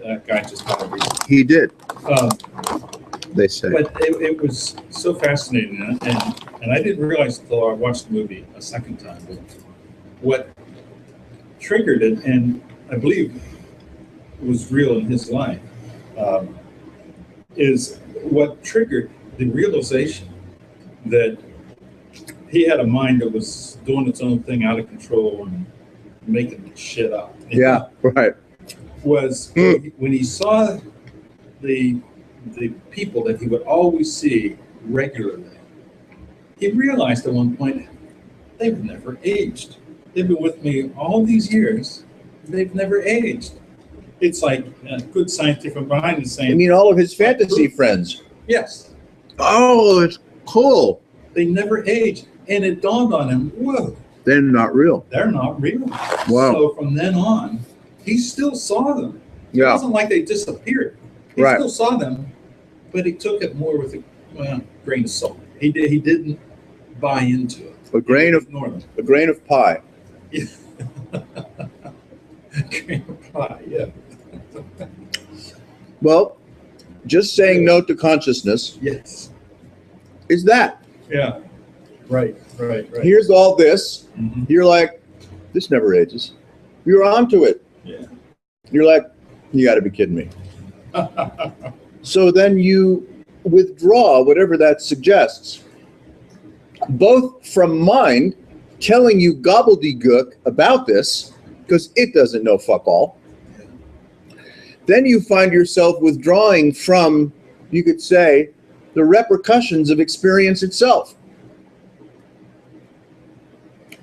that guy just got it. he did, they say. But it was so fascinating, and I didn't realize until I watched the movie a second time what triggered it, and I believe it was real in his life, is what triggered the realization that he had a mind that was doing its own thing out of control and making shit up. Yeah, right. Was when he saw the people that he would always see regularly, he realized at one point, they've never aged. They've been with me all these years. They've never aged. It's like a good scientific mind is I saying, mean, all of his fantasy friends. yes, Oh, it's cool. they never age. And it dawned on him, whoa, They're not real. they're not real. Wow. So from then on, he still saw them. It Yeah, wasn't like they disappeared. He Right. still saw them, but he took it more with a grain of salt. He didn't buy into it. a grain of Ignore them. pie. Grain of pie, yeah. Well, just saying no to consciousness Yes. is that. Yeah. Right. Here's all this. Mhm. You're like, this never ages. You're onto it. Yeah. You're like, you got to be kidding me. So then you withdraw whatever that suggests, both from mind telling you gobbledygook about this, because it doesn't know fuck all. Then you find yourself withdrawing from, you could say, the repercussions of experience itself,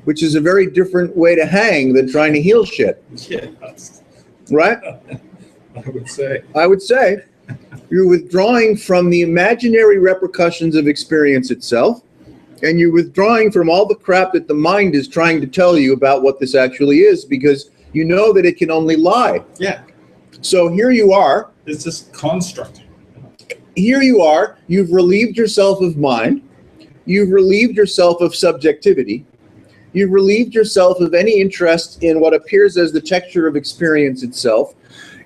which is a very different way to hang than trying to heal shit, Yes. right? I would say. I would say you're withdrawing from the imaginary repercussions of experience itself, and you're withdrawing from all the crap that the mind is trying to tell you about what this actually is, because you know that it can only lie. Yeah. So here you are, It's just constructing. you've relieved yourself of mind, you've relieved yourself of subjectivity, you've relieved yourself of any interest in what appears as the texture of experience itself,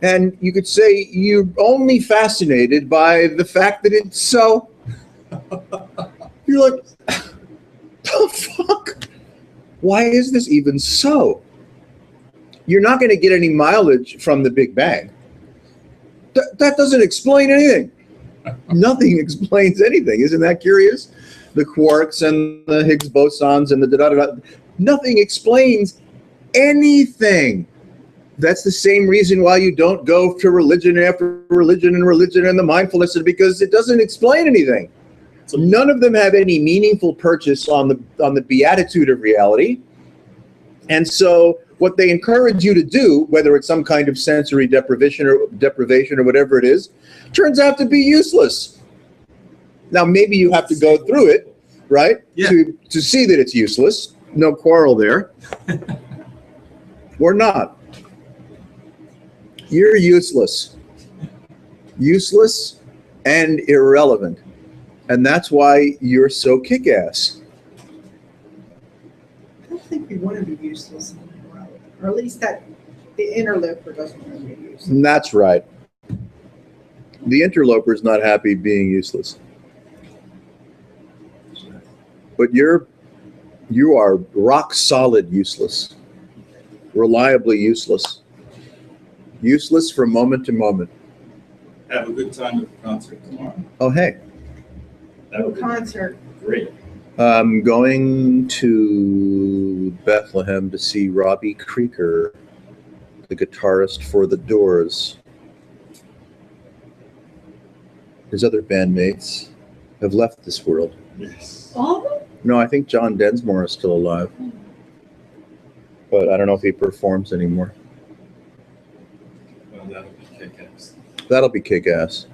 and you could say you're only fascinated by the fact that it's so. You're like, the fuck? Why is this even so? You're not going to get any mileage from the Big Bang. That doesn't explain anything. Nothing explains anything. Isn't that curious? The quarks and the Higgs bosons and the da-da-da-da. Nothing explains anything. That's the same reason why you don't go to religion after religion and the mindfulness, is because it doesn't explain anything. So none of them have any meaningful purchase on the beatitude of reality. And so what they encourage you to do, whether it's some kind of sensory deprivation or whatever it is, turns out to be useless. Now, maybe you have to go through it, right? Yeah. To see that it's useless. No quarrel there. Or not. You're useless. Useless and irrelevant. And that's why you're so kick-ass. I don't think we want to be useless and irrelevant, or at least that the interloper doesn't want to be useless. And that's right. The interloper's not happy being useless. But you are rock solid useless. Reliably useless. Useless from moment to moment. Have a good time at the concert tomorrow. Oh, hey. That would be Concert. great. I'm going to Bethlehem to see Robbie Krieger, the guitarist for The Doors. His other bandmates have left this world. Yes. All of them? No, I think John Densmore is still alive. But I don't know if he performs anymore. Well, that'll be kick-ass. That'll be kick-ass.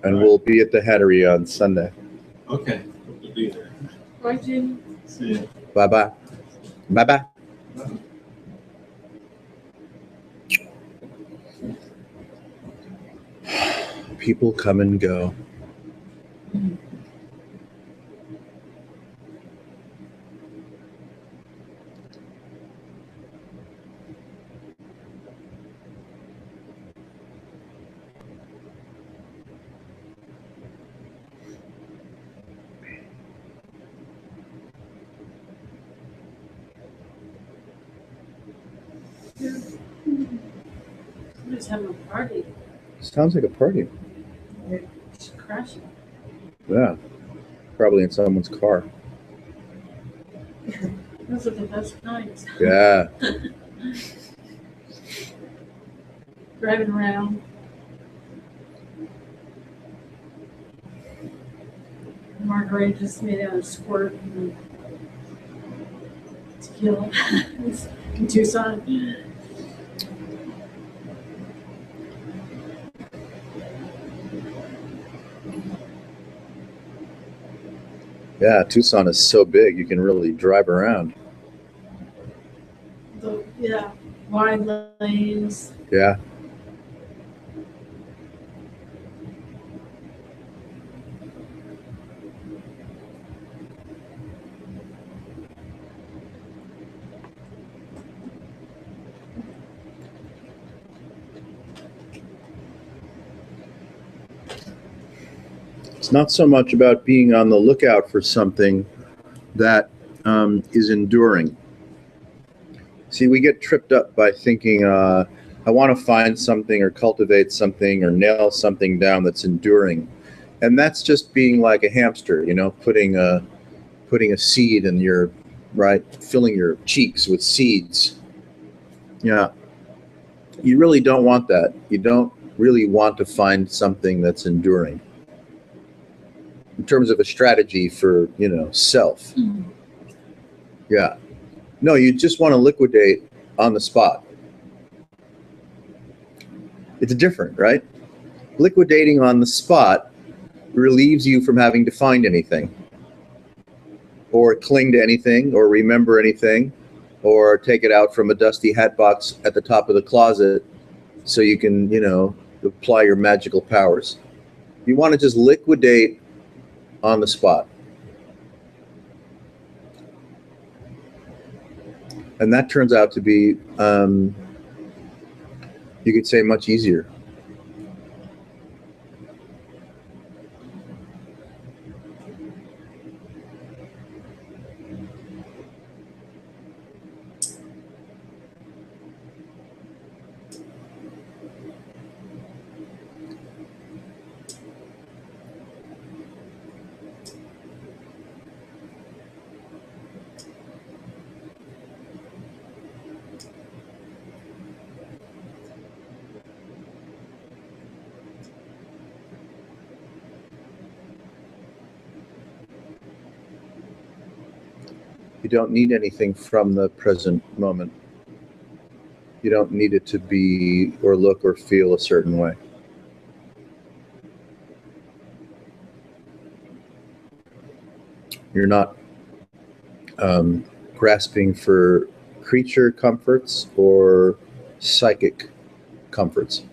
And we'll be at the Hattery on Sunday. Okay. Hope to be there. Bye, Jimmy. See ya. Bye-bye. Bye-bye. People come and go. Somebody's having a party. Sounds like a party. It's crashing. Yeah. Probably in someone's car. Those are the best kinds. Yeah. Driving around. Margarita just made out of squirt and tequila in Tucson. Yeah, Tucson is so big you can really drive around. Yeah, wide lanes. Yeah. It's not so much about being on the lookout for something that is enduring. See, we get tripped up by thinking, I want to find something or cultivate something or nail something down that's enduring. And that's just being like a hamster, you know, putting a seed in your, right, filling your cheeks with seeds. Yeah. You really don't want that. You don't really want to find something that's enduring in terms of a strategy for, you know, self. Yeah. No, you just want to liquidate on the spot. It's different, right? Liquidating on the spot relieves you from having to find anything or cling to anything or remember anything or take it out from a dusty hat box at the top of the closet so you can, you know, apply your magical powers. You want to just liquidate on the spot. And that turns out to be, you could say, much easier. You don't need anything from the present moment. You don't need it to be or look or feel a certain way. You're not grasping for creature comforts or psychic comforts.